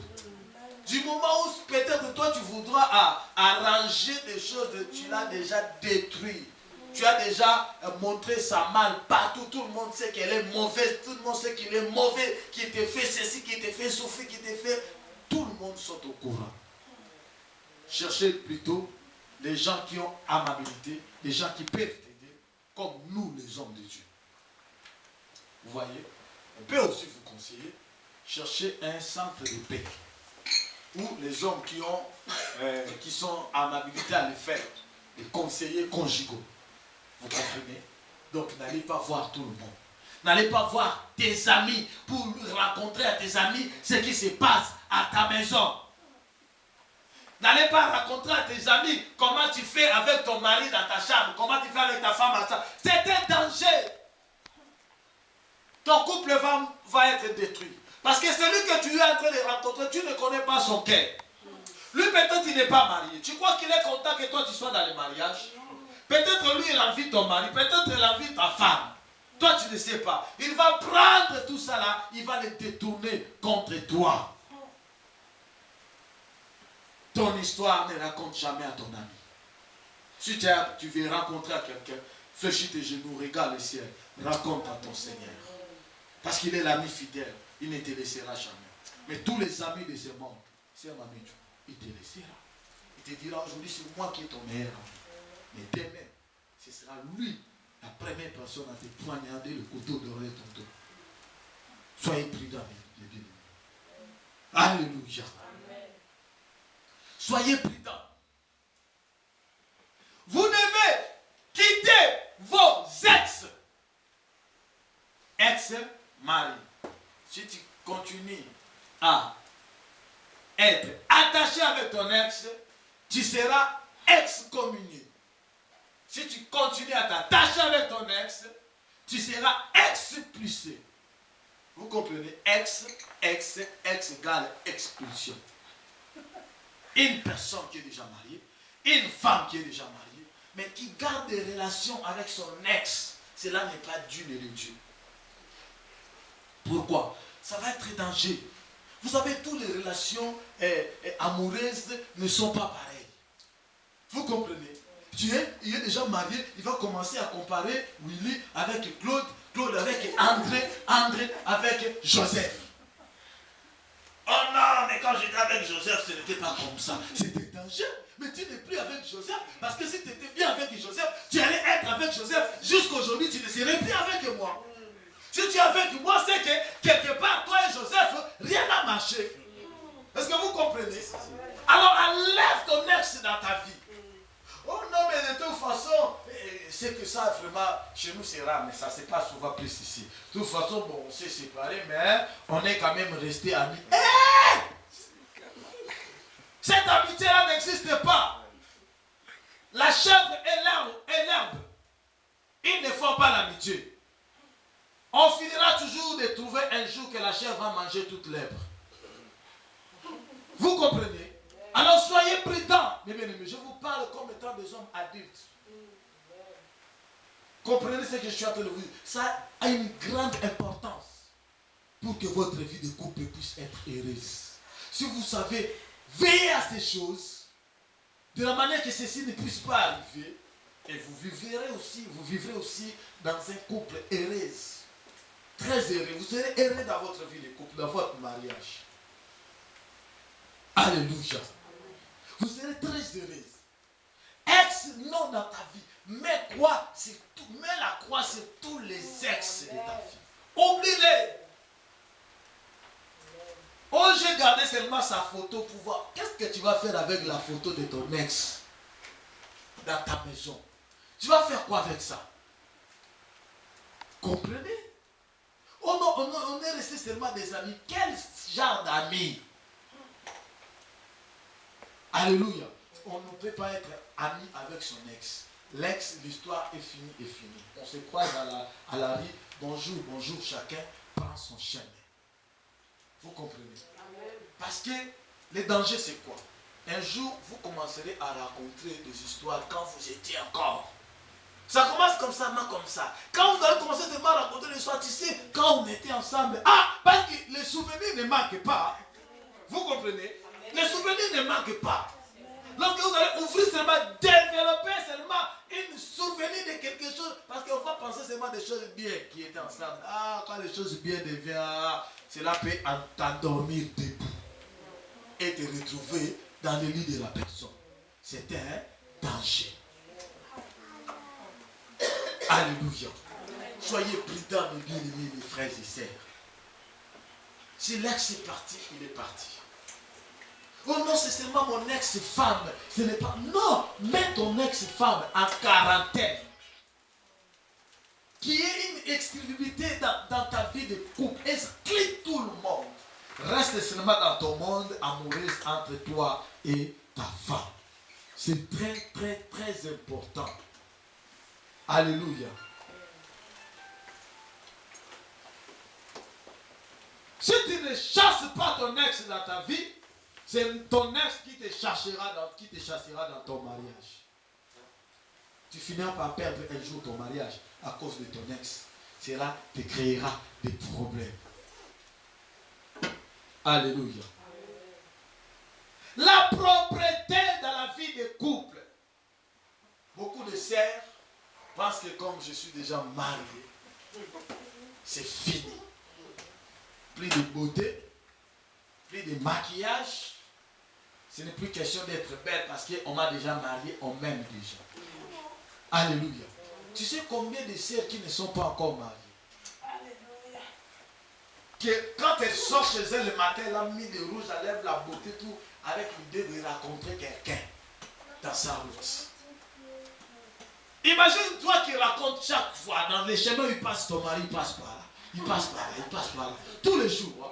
Du moment où peut-être toi tu voudras arranger des choses, tu l'as déjà détruit. Tu as déjà montré sa mal partout. Tout le monde sait qu'elle est mauvaise. Tout le monde sait qu'il est mauvais, qu'il te fait ceci, qu'il te fait souffrir, qu'il te fait... Tout le monde sont au courant. Cherchez plutôt les gens qui ont amabilité, les gens qui peuvent t'aider, comme nous les hommes de Dieu. Vous voyez? On peut aussi vous conseiller, chercher un centre de paix. Où les hommes qui sont en amabilité à le faire, les conseillers conjugaux. Vous comprenez? Donc n'allez pas voir tout le monde. N'allez pas voir tes amis pour raconter à tes amis ce qui se passe à ta maison. N'allez pas raconter à tes amis comment tu fais avec ton mari dans ta chambre, comment tu fais avec ta femme dans ta chambre. C'est un danger. Ton couple va être détruit. Parce que celui que tu es en train de rencontrer, tu ne connais pas son cœur. Lui, peut-être il n'est pas marié. Tu crois qu'il est content que toi tu sois dans le mariage? Peut-être lui, il envie ton mari. Peut-être il envie ta femme. Toi, tu ne sais pas. Il va prendre tout ça là. Il va le détourner contre toi. Ton histoire ne raconte jamais à ton ami. Si tu veux rencontrer quelqu'un, fléchis tes genoux, regarde le ciel. Raconte à ton Seigneur. Parce qu'il est l'ami fidèle. Il ne te laissera jamais. Mais tous les amis de ce monde, c'est un ami, il te laissera. Il te dira aujourd'hui, c'est moi qui est ton meilleur ami. Mais demain, ce sera lui, la première personne à te poignarder le couteau d'oreille de ton dos. Soyez prudents, les bien-aimés. Alléluia. Amen. Soyez prudents. Vous devez quitter vos ex-mari. Si tu continues à être attaché avec ton ex, tu seras excommunié. Si tu continues à t'attacher avec ton ex, tu seras expulsé. Vous comprenez? Ex égale expulsion. Une personne qui est déjà mariée, une femme qui est déjà mariée, mais qui garde des relations avec son ex, cela n'est pas Dieu ni le Dieu. Pourquoi? Ça va être dangereux. Vous savez, toutes les relations amoureuses ne sont pas pareilles. Vous comprenez? Il est déjà marié, il va commencer à comparer Willy avec Claude, Claude avec André, André avec Joseph. Oh non, mais quand j'étais avec Joseph, ce n'était pas comme ça. C'était dangereux. Mais tu n'es plus avec Joseph, parce que si tu étais bien avec Joseph, tu allais être avec Joseph. Jusqu'aujourd'hui, tu ne serais plus avec moi. Si tu es avec moi, c'est que quelque part, toi et Joseph, rien n'a marché. Est-ce que vous comprenez? Alors enlève ton ex dans ta vie. Oh non, mais de toute façon, c'est que ça, vraiment, chez nous c'est rare, mais ça se passe souvent plus ici. De toute façon, bon, on s'est séparés, mais on est quand même restés amis. Cette amitié-là n'existe pas. La chèvre et l'herbe, ils ne font pas l'amitié. On finira toujours de trouver un jour que la chèvre va manger toute l'herbe. Vous comprenez? Alors soyez prudents. Mais bien aimés, je vous parle comme étant des hommes adultes. Comprenez ce que je suis en train de vous dire. Ça a une grande importance pour que votre vie de couple puisse être heureuse. Si vous savez veiller à ces choses, de la manière que ceci ne puisse pas arriver, et vous vivrez aussi dans un couple heureux. Très heureux. Vous serez heureux dans votre vie de couple, dans votre mariage. Alléluia. Vous serez très heureuse. Ex, non dans ta vie. Mets la croix sur tous les ex de ta vie. Oublie-les. Oh, j'ai gardé seulement sa photo pour voir. Qu'est-ce que tu vas faire avec la photo de ton ex dans ta maison? Tu vas faire quoi avec ça? Comprenez? Oh non, on est resté seulement des amis. Quel genre d'amis? Alléluia. On ne peut pas être ami avec son ex. L'ex, l'histoire est finie, est finie. On se croise à la rue. Bonjour, bonjour, chacun prend son chemin. Vous comprenez? Parce que le danger, c'est quoi? Un jour, vous commencerez à raconter des histoires quand vous étiez encore. Ça commence comme ça, non comme ça. Quand vous allez commencer à raconter des histoires, tu sais, quand on était ensemble. Ah, parce que les souvenirs ne manquent pas. Vous comprenez? Les souvenirs ne manquent pas. Lorsque vous allez ouvrir seulement, développer seulement une souvenir de quelque chose, parce qu'on va penser seulement des choses bien qui étaient ensemble. Ah, quand les choses bien deviennent, cela peut t'endormir debout et te retrouver dans le lit de la personne. C'est un danger. Alléluia. Soyez prudents, mes bien-aimés, mes frères et sœurs. Si l'ex est parti, il est parti. Oh non, c'est seulement mon ex-femme. Ce n'est pas. Non, mets ton ex-femme en quarantaine. Qui ait une exclusivité dans ta vie de couple. Exclue tout le monde. Reste seulement dans ton monde amoureux entre toi et ta femme. C'est très, très, très important. Alléluia. Si tu ne chasses pas ton ex dans ta vie, c'est ton ex qui te chassera dans ton mariage. Tu finiras par perdre un jour ton mariage à cause de ton ex. Cela te créera des problèmes. Alléluia. La propreté dans la vie des couples. Beaucoup de sœurs pensent que comme je suis déjà marié, c'est fini. Plus de beauté, plus de maquillage. Ce n'est plus question d'être belle parce qu'on m'a déjà marié, on m'aime déjà. Alléluia. Tu sais combien de sœurs qui ne sont pas encore mariées? Alléluia. Que quand elles sortent chez elles le matin, elle a mis le rouge à lèvres, la beauté, tout, avec l'idée de rencontrer quelqu'un dans sa route. Imagine toi qui racontes chaque fois dans les chemins où il passe, ton mari passe par là. Il passe par là, il passe par là. Tous les jours. Hein.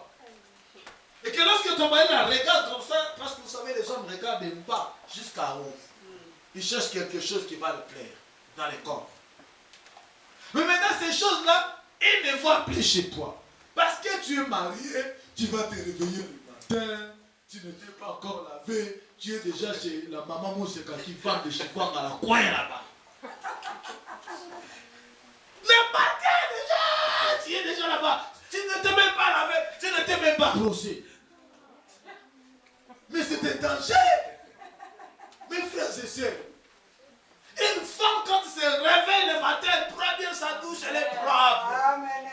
Et que lorsque ton mari la regarde comme ça, parce que vous savez, les hommes regardent des pas jusqu'à haut. Ils cherchent quelque chose qui va le plaire dans les corps. Mais maintenant, ces choses-là, ils ne voient plus chez toi. Parce que tu es marié, tu vas te réveiller le matin, tu ne t'es pas encore lavé, tu es déjà chez la maman Mousseka qui vend des chiffons à la coin là-bas. Le matin déjà, tu es déjà là-bas. Tu ne t'es même pas lavé, tu ne t'es même pas brossé. Mais c'est un danger. Mes frères et sœurs, une femme quand elle se réveille le matin, elle prend bien sa douche, elle est propre. Amen.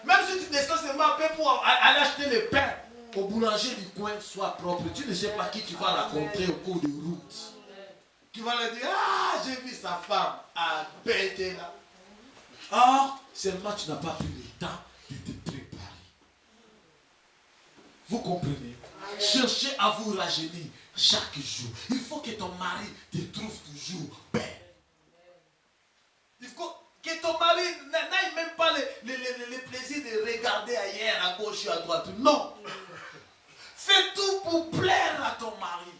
Même si tu descends seulement un peu pour aller acheter le pain au boulanger du coin, sois propre. Tu ne sais pas qui tu vas rencontrer au cours de route. Qui va lui dire, ah, j'ai vu sa femme à bêter là. Or, seulement tu n'as pas pris le temps de te préparer. Vous comprenez? Cherchez à vous rajeunir chaque jour. Il faut que ton mari te trouve toujours belle. Il faut que ton mari n'aille même pas le plaisir de regarder ailleurs, à gauche et à droite. Non. Fais tout pour plaire à ton mari.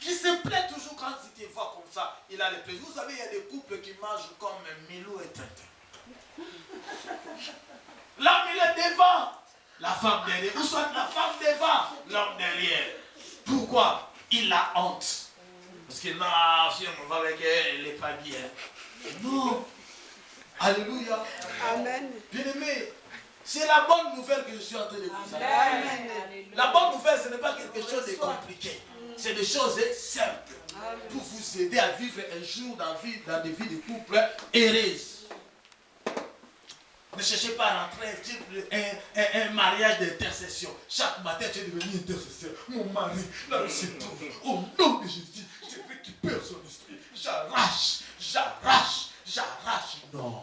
Qui se plaît toujours quand il te voit comme ça. Il a le plaisir. Vous savez, il y a des couples qui mangent comme Milou et Tintin. L'homme, il est devant. La femme derrière. Ou soit la femme devant. L'homme derrière. Pourquoi? Il a honte. Parce que non, si on va avec elle, elle n'est pas bien. Non. Alléluia. Amen. Bien-aimé, c'est la bonne nouvelle que je suis en train de vous annoncer. La bonne nouvelle, ce n'est pas quelque chose de compliqué. C'est des choses simples. Pour vous aider à vivre un jour dans des vies de couple heureuses. Ne cherchez pas à rentrer un mariage d'intercession. Chaque matin, tu es devenu intercesseur. Mon mari, là où se trouve, au nom de Jésus, je récupère son esprit. J'arrache, j'arrache, j'arrache. Non.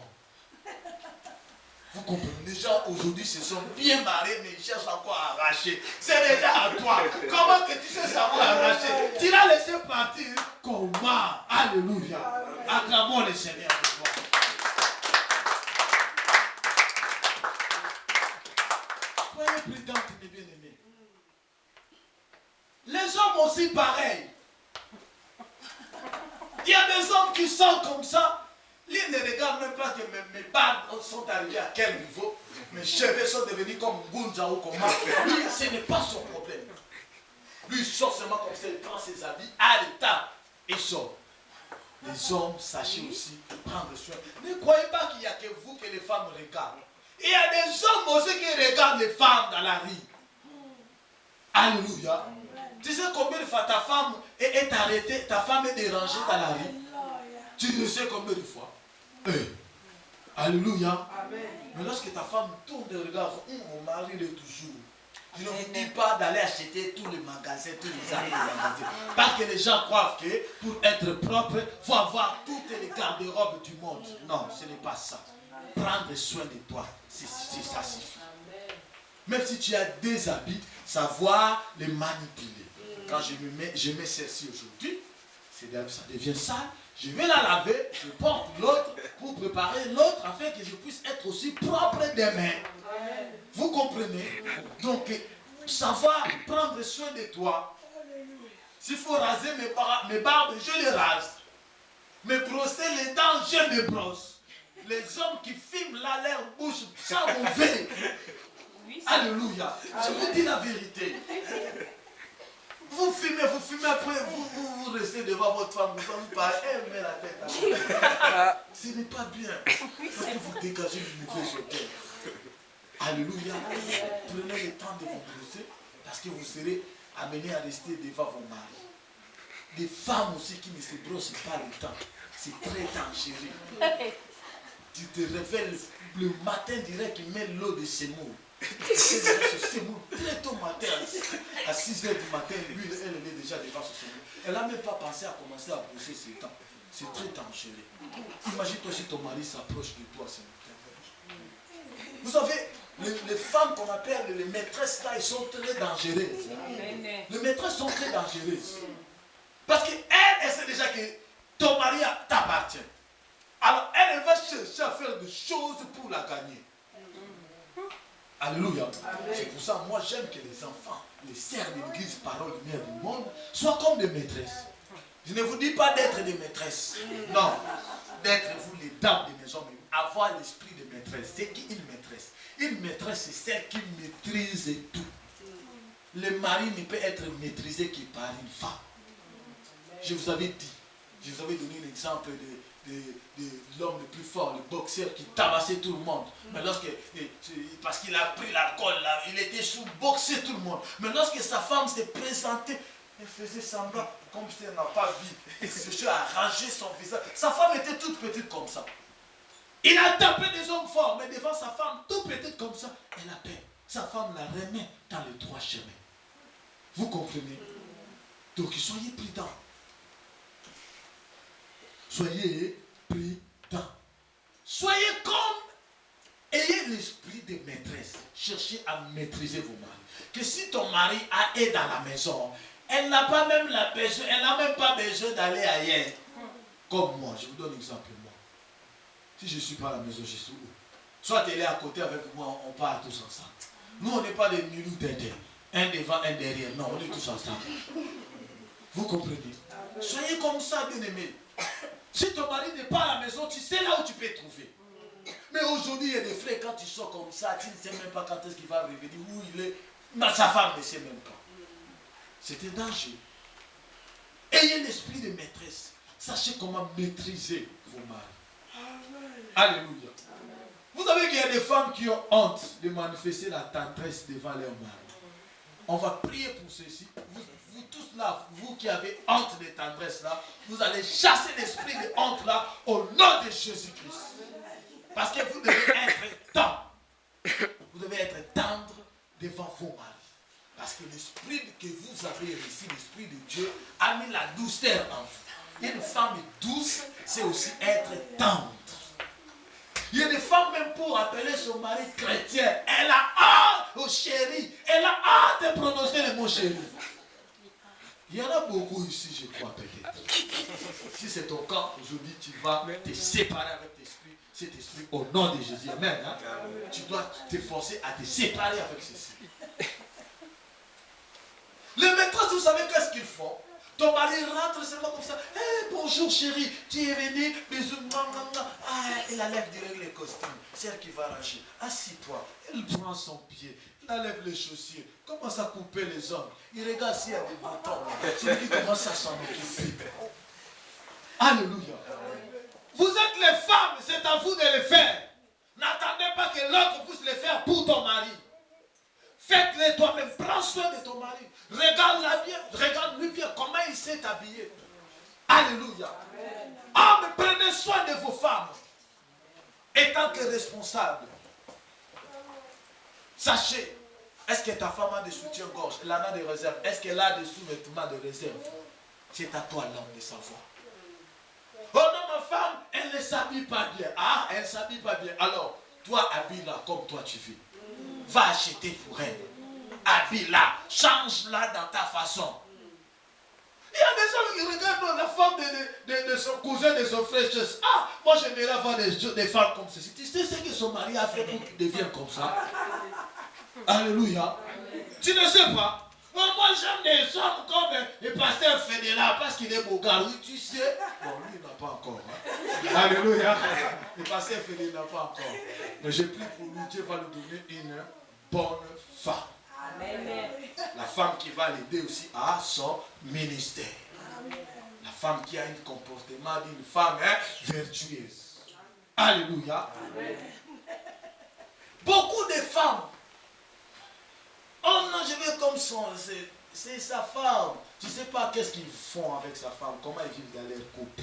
Vous comprenez, les gens aujourd'hui se sont bien mariés, mais ils cherchent encore à arracher. C'est déjà à toi. Comment que tu sais savoir arracher? Tu l'as laissé partir. Comment? Alléluia. Acclamons le Seigneur de toi. Soyez prudents, mes bien-aimés. Les hommes aussi pareil. Il y a des hommes qui sont comme ça. Lui ne regarde même pas que mes barbes sont arrivées à quel niveau. Mes cheveux sont devenus comme Gunja ou comme moi. Lui, ce n'est pas son problème. Lui, il sort seulement comme ça, il prend ses habits à l'état et sort. Les hommes, sachez aussi prendre soin. Ne croyez pas qu'il n'y a que vous que les femmes regardent. Il y a des hommes aussi qui regardent les femmes dans la rue. Alléluia. Tu sais combien de fois ta femme est arrêtée, ta femme est dérangée dans la rue? Tu le sais combien de fois? Alléluia. Mais lorsque ta femme tourne et regarde, mon mari est toujours. Je ne vous dis pas d'aller acheter tous les magasins, tous les habits des magasins. Parce que les gens croient que pour être propre, il faut avoir toutes les garde-robes du monde. Non, ce n'est pas ça. Prendre soin de toi, c'est ça suffit. Même si tu as des habits, savoir les manipuler. Quand je mets celle-ci aujourd'hui, ça devient sale. Je vais la laver, je porte l'autre pour préparer l'autre afin que je puisse être aussi propre demain. Vous comprenez? Donc, savoir prendre soin de toi. S'il faut raser mes barbes, je les rase. Me brosser les dents, je me brosse. Les hommes qui filment là, leur bouche, ça mauvais. Alléluia. Je vous dis la vérité. Vous fumez, après, vous restez devant votre femme, vous parlez, elle met la tête à ce n'est pas bien. Parce que vous dégagez du mauvais odeur. Alléluia. Prenez le temps de vous brosser, parce que vous serez amené à rester devant vos maris. Des femmes aussi qui ne se brossent pas le temps. C'est très dangereux. Tu te réveilles le matin direct, tu mets l'eau de semoule. Très tôt matin, à 6h du matin, lui, elle est déjà devant ce semoule. Elle n'a même pas pensé à commencer à brosser ses dents. C'est très dangereux. Imagine-toi si ton mari s'approche de toi. Vous savez, les femmes qu'on appelle les maîtresses là, elles sont très dangereuses. Les maîtresses sont très dangereuses. Parce qu'elle sait déjà que ton mari t'appartient. Alors elle va chercher à faire des choses pour la gagner. Alléluia. C'est pour ça, moi j'aime que les enfants, les sœurs de l'église Parole Lumière du Monde, soient comme des maîtresses. Je ne vous dis pas d'être des maîtresses. Non. D'être vous les dames de maison, mais avoir l'esprit de maîtresse. C'est qui une maîtresse? Une maîtresse, c'est celle qui maîtrise tout. Le mari ne peut être maîtrisé que par une femme. Je vous avais dit, je vous avais donné l'exemple de l'homme le plus fort, le boxeur qui tabassait tout le monde. Mais parce qu'il a pris l'alcool, il était sous-boxé tout le monde. Mais lorsque sa femme s'est présentée, elle faisait semblant comme si elle n'a pas vu. Elle s'est arrangé son visage. Sa femme était toute petite comme ça. Il a tapé des hommes forts, mais devant sa femme, toute petite comme ça, elle a peur. Sa femme la remet dans les droits chemins. Vous comprenez? Donc soyez prudents. Soyez prudents. Soyez comme, ayez l'esprit de maîtresse. Cherchez à maîtriser vos maris. Que si ton mari est dans la maison, elle n'a pas même besoin, elle n'a même pas besoin d'aller ailleurs. Comme moi, je vous donne un exemple. Moi. Si je ne suis pas à la maison, je suis où? Soit elle est à côté avec moi, on part tous ensemble. Nous, on n'est pas des milous d'intérêt. Un devant, un derrière. Non, on est tous ensemble. Vous comprenez? Soyez comme ça, bien-aimés. Si ton mari n'est pas à la maison, tu sais là où tu peux trouver. Mais aujourd'hui, il y a des frères, quand tu sors comme ça, tu ne sais même pas quand est-ce qu'il va revenir, où il est. Mais sa femme ne sait même pas. C'est un danger. Ayez l'esprit de maîtresse. Sachez comment maîtriser vos maris. Alléluia. Vous savez qu'il y a des femmes qui ont honte de manifester la tendresse devant leur mari. On va prier pour ceci. Vous tous là, vous qui avez honte de tendresse là, vous allez chasser l'esprit de honte là au nom de Jésus-Christ. Parce que vous devez être tendre. Vous devez être tendre devant vos maris. Parce que l'esprit que vous avez reçu, l'esprit de Dieu, a mis la douceur en vous. Une femme douce, c'est aussi être tendre. Il y a des femmes même pour appeler son mari chrétien. Elle a hâte au chéri. Elle a hâte de prononcer le mot chéri. Il y en a beaucoup ici, je crois, peut-être. Si c'est ton cas, aujourd'hui, tu vas te séparer avec cet esprit au nom de Jésus. Amen. Hein? Tu dois t'efforcer à te séparer avec ceci. Les maîtresses, vous savez qu'est-ce qu'ils font? Ton mari rentre seulement comme ça. Hey, bonjour chérie, tu es venu, bisous. Ah, il enlève direct les costumes. C'est elle qui va ranger. Assis-toi. Elle prend son pied. Il enlève les chaussures. Commence à couper les ongles. Il regarde s'il y a des boutons. C'est lui qui commence à s'en occuper. Alléluia. Vous êtes les femmes, c'est à vous de le faire. N'attendez pas que l'autre puisse le faire pour ton mari. Faites-le toi-même. Prends soin de ton mari. Regarde-lui bien comment il s'est habillé. Alléluia. Ah, mais prenez soin de vos femmes. Étant que responsable. Sachez, est-ce que ta femme a des soutiens-gorge? Elle en a des réserves. Est-ce qu'elle a des sous-vêtements de réserve? C'est à toi l'homme de savoir. Oh non, ma femme, elle ne s'habille pas bien. Ah, elle ne s'habille pas bien. Alors, toi, habille-la comme toi tu veux. Va acheter pour elle. Habille-la. Change-la dans ta façon. Il y a des gens qui regardent la femme de son cousin, de son frère. Ah, moi j'aimerais avoir des femmes comme ceci. Tu sais ce que son mari a fait pour qu'il devienne comme ça? Alléluia. Tu ne sais pas. Moi j'aime des hommes comme le pasteur fédéral parce qu'il est beau gars. Oui, tu sais. Bon, lui il n'a pas encore. Hein. Alléluia. Le pasteur fédéral n'a pas encore. Mais j'ai pris pour lui, Dieu va lui donner une bonne femme. Amen. La femme qui va l'aider aussi à son ministère. Amen. La femme qui a un comportement d'une femme vertueuse. Alléluia. Amen. Beaucoup de femmes. Oh non, je veux comme son. C'est sa femme. Tu ne sais pas qu'est-ce qu'ils font avec sa femme. Comment ils vivent dans leur couple.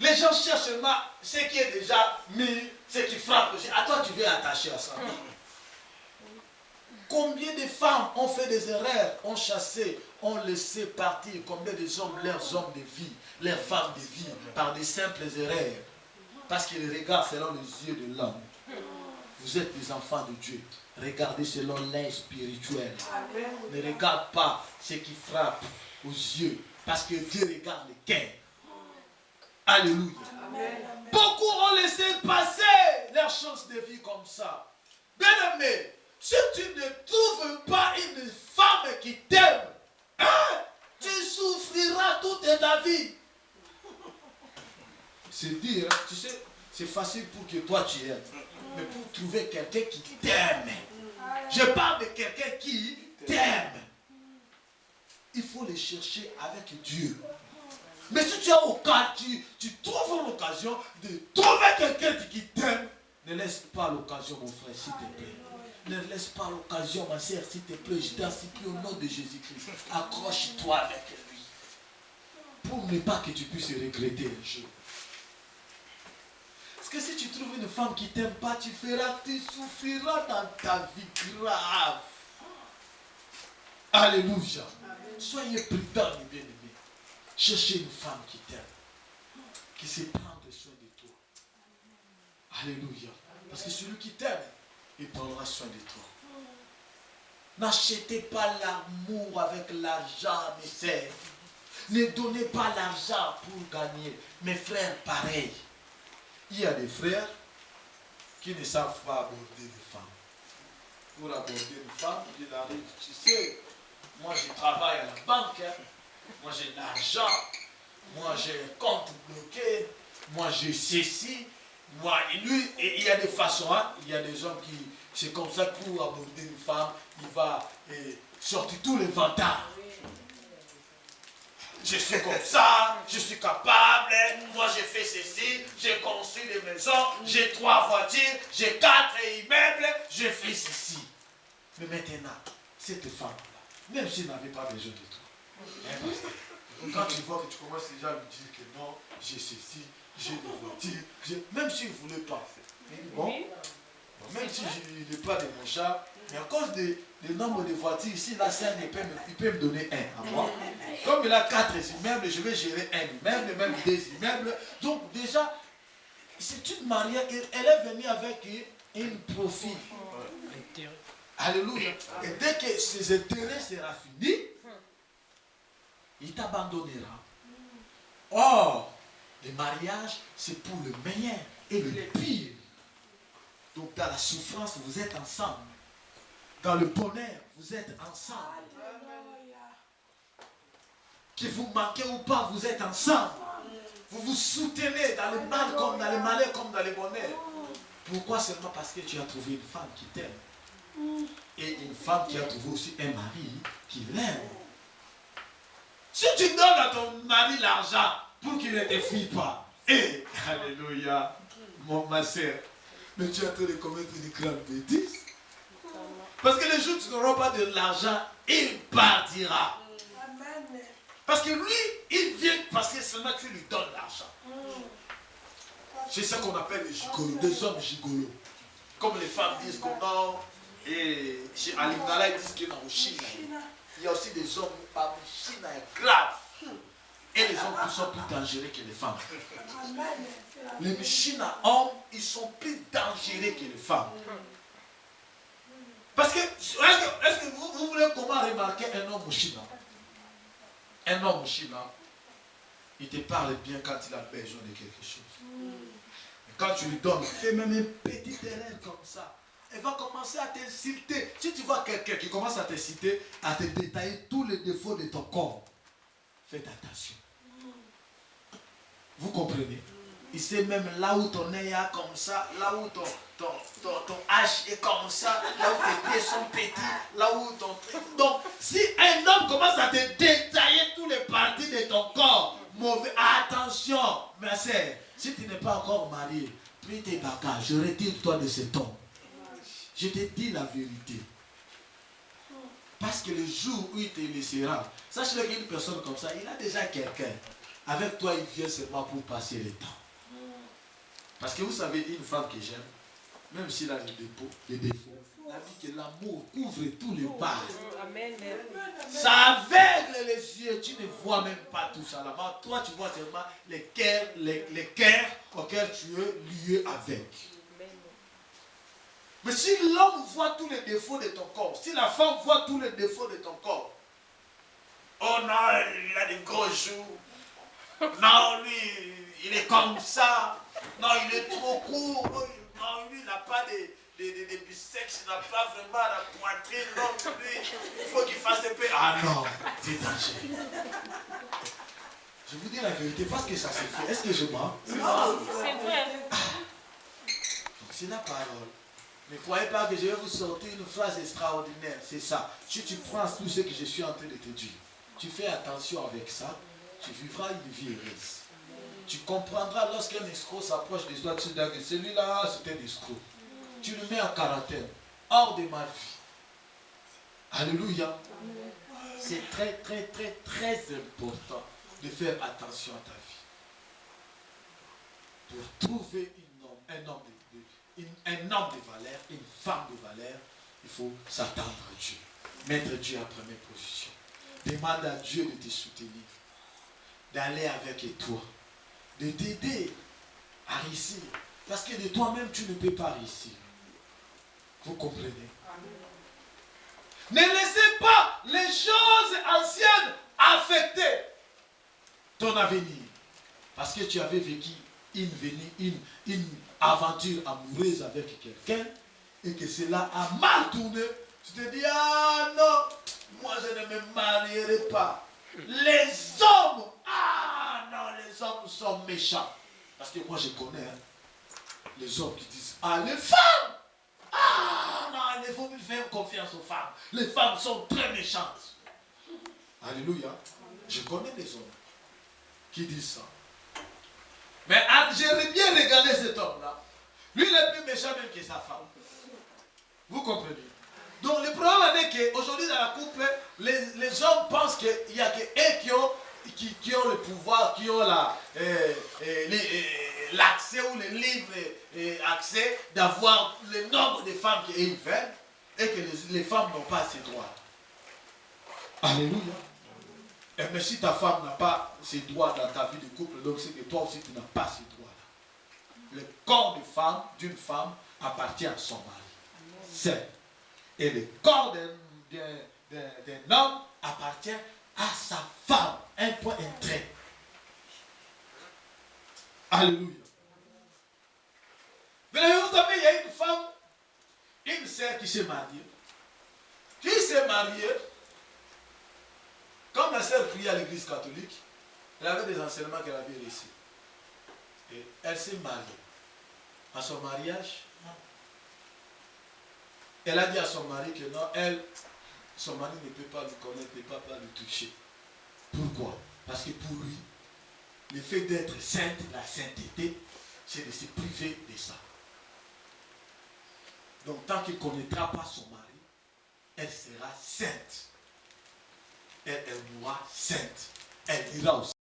Les gens cherchent seulement ce qui est déjà mis, ce qui frappe. À toi, tu veux attacher à ça. Combien de femmes ont fait des erreurs, ont chassé, ont laissé partir. Combien de hommes, leurs hommes de vie, leurs femmes de vie, par des simples erreurs. Parce qu'ils regardent selon les yeux de l'homme. Vous êtes des enfants de Dieu. Regardez selon l'œil spirituel. Ne regarde pas ce qui frappe aux yeux. Parce que Dieu regarde le cœur. Alléluia. Amen. Beaucoup ont laissé passer leur chance de vie comme ça. Bien aimé, si tu ne trouves pas une femme qui t'aime, hein, tu souffriras toute ta vie. C'est dire, tu sais, c'est facile pour que toi tu aimes. Mais pour trouver quelqu'un qui t'aime, je parle de quelqu'un qui t'aime. Il faut le chercher avec Dieu. Mais si tu as tu trouves l'occasion de trouver quelqu'un qui t'aime, ne laisse pas l'occasion, mon frère, s'il te plaît. Ne laisse pas l'occasion, ma sœur, s'il te plaît. Je t'en supplie au nom de Jésus-Christ. Accroche-toi avec lui. Pour ne pas que tu puisses regretter un jour. Parce que si tu trouves une femme qui ne t'aime pas, tu souffriras dans ta vie grave. Alléluia. Soyez prudents, mes bien-aimés. Cherchez une femme qui t'aime, qui sait prendre soin de toi. Alléluia. Parce que celui qui t'aime, il prendra soin de toi. N'achetez pas l'amour avec l'argent, mes sœurs. Ne donnez pas l'argent pour gagner. Mes frères, pareil. Il y a des frères qui ne savent pas aborder les femmes. Pour aborder une femme, il arrive, tu sais, moi je travaille à la banque, hein. Moi j'ai de l'argent, moi j'ai un compte bloqué, moi j'ai ceci, moi et lui, et il y a des façons, hein, il y a des hommes qui, c'est comme ça pour aborder une femme, il va sortir tous les vantards. Je suis comme ça, je suis capable, moi j'ai fait ceci, j'ai construit des maisons, j'ai 3 voitures, j'ai 4 immeubles, j'ai fait ceci. Mais maintenant, cette femme-là, même s'il n'avait pas besoin de toi, quand tu vois que tu commences déjà à lui dire que non, j'ai ceci, j'ai des voitures, même s'il ne voulait pas, bon, même si je n'ai pas de mon chat, mais à cause du nombre de voitures, ici, la scène, il peut me donner un à moi. Comme il a 4 immeubles, je vais gérer un immeuble, même 2 immeubles. Donc déjà, c'est une mariée, elle est venue avec un profit. Alléluia. Et dès que ses intérêts seront finis, il t'abandonnera. Or, le mariage, c'est pour le meilleur et le pire. Donc dans la souffrance, vous êtes ensemble. Dans le bonheur, vous êtes ensemble. Que vous manquez ou pas, vous êtes ensemble. Vous vous soutenez dans le mal comme dans le malheur comme dans le bonheur. Pourquoi? Seulement parce que tu as trouvé une femme qui t'aime. Et une femme qui a trouvé aussi un mari qui l'aime. Si tu donnes à ton mari l'argent pour qu'il ne te fuit pas, alléluia, ma soeur. Mais tu es en train de commettre une grande bêtise. Parce que le jour où tu n'auras pas de l'argent, il partira. Parce que lui, il vient parce que seulement tu lui donnes l'argent. C'est ça qu'on appelle les gigolos, des hommes gigolos. Comme les femmes disent qu'on a, et chez Alimdala, ils disent qu'il y a au Chine. Il y a aussi des hommes, par Chine, graves. Et les hommes qui sont plus dangereux que les femmes. Les Michina hommes, ils sont plus dangereux que les femmes. Parce que, est-ce que vous voulez comment remarquer un homme Michina? Un homme Michina, il te parle bien quand il a besoin de quelque chose. Et quand tu lui donnes, fais même une petite erreur comme ça. Elle va commencer à t'insulter. Si tu vois quelqu'un qui commence à t'insulter, à te détailler tous les défauts de ton corps, faites attention. Vous comprenez? Il sait même là où ton nez est comme ça, là où ton hache est comme ça, là où tes pieds sont petits, là où ton... Donc, si un homme commence à te détailler tous les parties de ton corps, mauvais, attention, ma sœur, si tu n'es pas encore marié, prie tes bagages, retire-toi de cet homme. Je te dis la vérité. Parce que le jour où il te laissera, sache-le qu'une personne comme ça, il a déjà quelqu'un. Avec toi, il vient seulement pour passer le temps. Parce que vous savez, une femme que j'aime, même s'il a des défauts, elle dit que l'amour couvre tous les pas. Ça aveugle les yeux, tu ne vois même pas tout ça là-bas. Toi, tu vois seulement les cœurs auxquels tu es lié avec. Mais si l'homme voit tous les défauts de ton corps, si la femme voit tous les défauts de ton corps, oh non, il a des gros joues, non, lui, il est comme ça, non, il est trop court, non, lui, il n'a pas de biceps, il n'a pas vraiment la poitrine, non, lui, il faut qu'il fasse des peu. Ah non, c'est dangereux. Je vous dis la vérité, parce que ça se fait. Est-ce que je mens? Non, c'est vrai. C'est la parole. Ne croyez pas que je vais vous sortir une phrase extraordinaire. C'est ça. Si tu prends tout ce que je suis en train de te dire, tu fais attention avec ça, tu vivras une vie heureuse. Tu comprendras lorsqu'un escroc s'approche de toi, tu dis que celui-là, c'est un escroc. Tu le mets en quarantaine, hors de ma vie. Alléluia. C'est très, très, très, très important de faire attention à ta vie. Pour trouver un homme de valeur, une femme de valeur, il faut s'attendre à Dieu. Mettre Dieu en première position. Demande à Dieu de te soutenir, d'aller avec toi, de t'aider à réussir. Parce que de toi-même, tu ne peux pas réussir. Vous comprenez? Ne laissez pas les choses anciennes affecter ton avenir. Parce que tu avais vécu une aventure amoureuse avec quelqu'un et que cela a mal tourné. Tu te dis, ah non, moi je ne me marierai pas. Les hommes, ah non, les hommes sont méchants. Parce que moi je connais les hommes qui disent, ah les femmes, ah non, il faut plus faire confiance aux femmes. Les femmes sont très méchantes. Alléluia. Je connais des hommes qui disent ça. Mais j'ai bien regardé cet homme-là. Lui, il est plus méchant même que sa femme. Vous comprenez? Donc, le problème est qu'aujourd'hui, dans la couple, les hommes pensent qu'il n'y a que eux qui ont le pouvoir, qui ont l'accès ou le libre accès d'avoir le nombre de femmes qu'ils veulent et que les femmes n'ont pas ces droits. Alléluia. Mais si ta femme n'a pas ces droits dans ta vie de couple, donc c'est que toi aussi tu n'as pas ces droits-là. Le corps d'une femme appartient à son mari. C'est. Et le corps d'un homme appartient à sa femme. Un point, un trait. Alléluia. Mais vous savez, il y a une femme, une sœur qui s'est mariée. Qui s'est mariée. Quand ma sœur priait à l'église catholique, elle avait des enseignements qu'elle avait reçus. Et elle s'est mariée. À son mariage, non. Elle a dit à son mari que non, son mari ne peut pas le connaître, ne peut pas le toucher. Pourquoi? Parce que pour lui, le fait d'être sainte, la sainteté, c'est de se priver de ça. Donc tant qu'il ne connaîtra pas son mari, elle sera sainte. Elle mourra sainte. Elle ira aussi.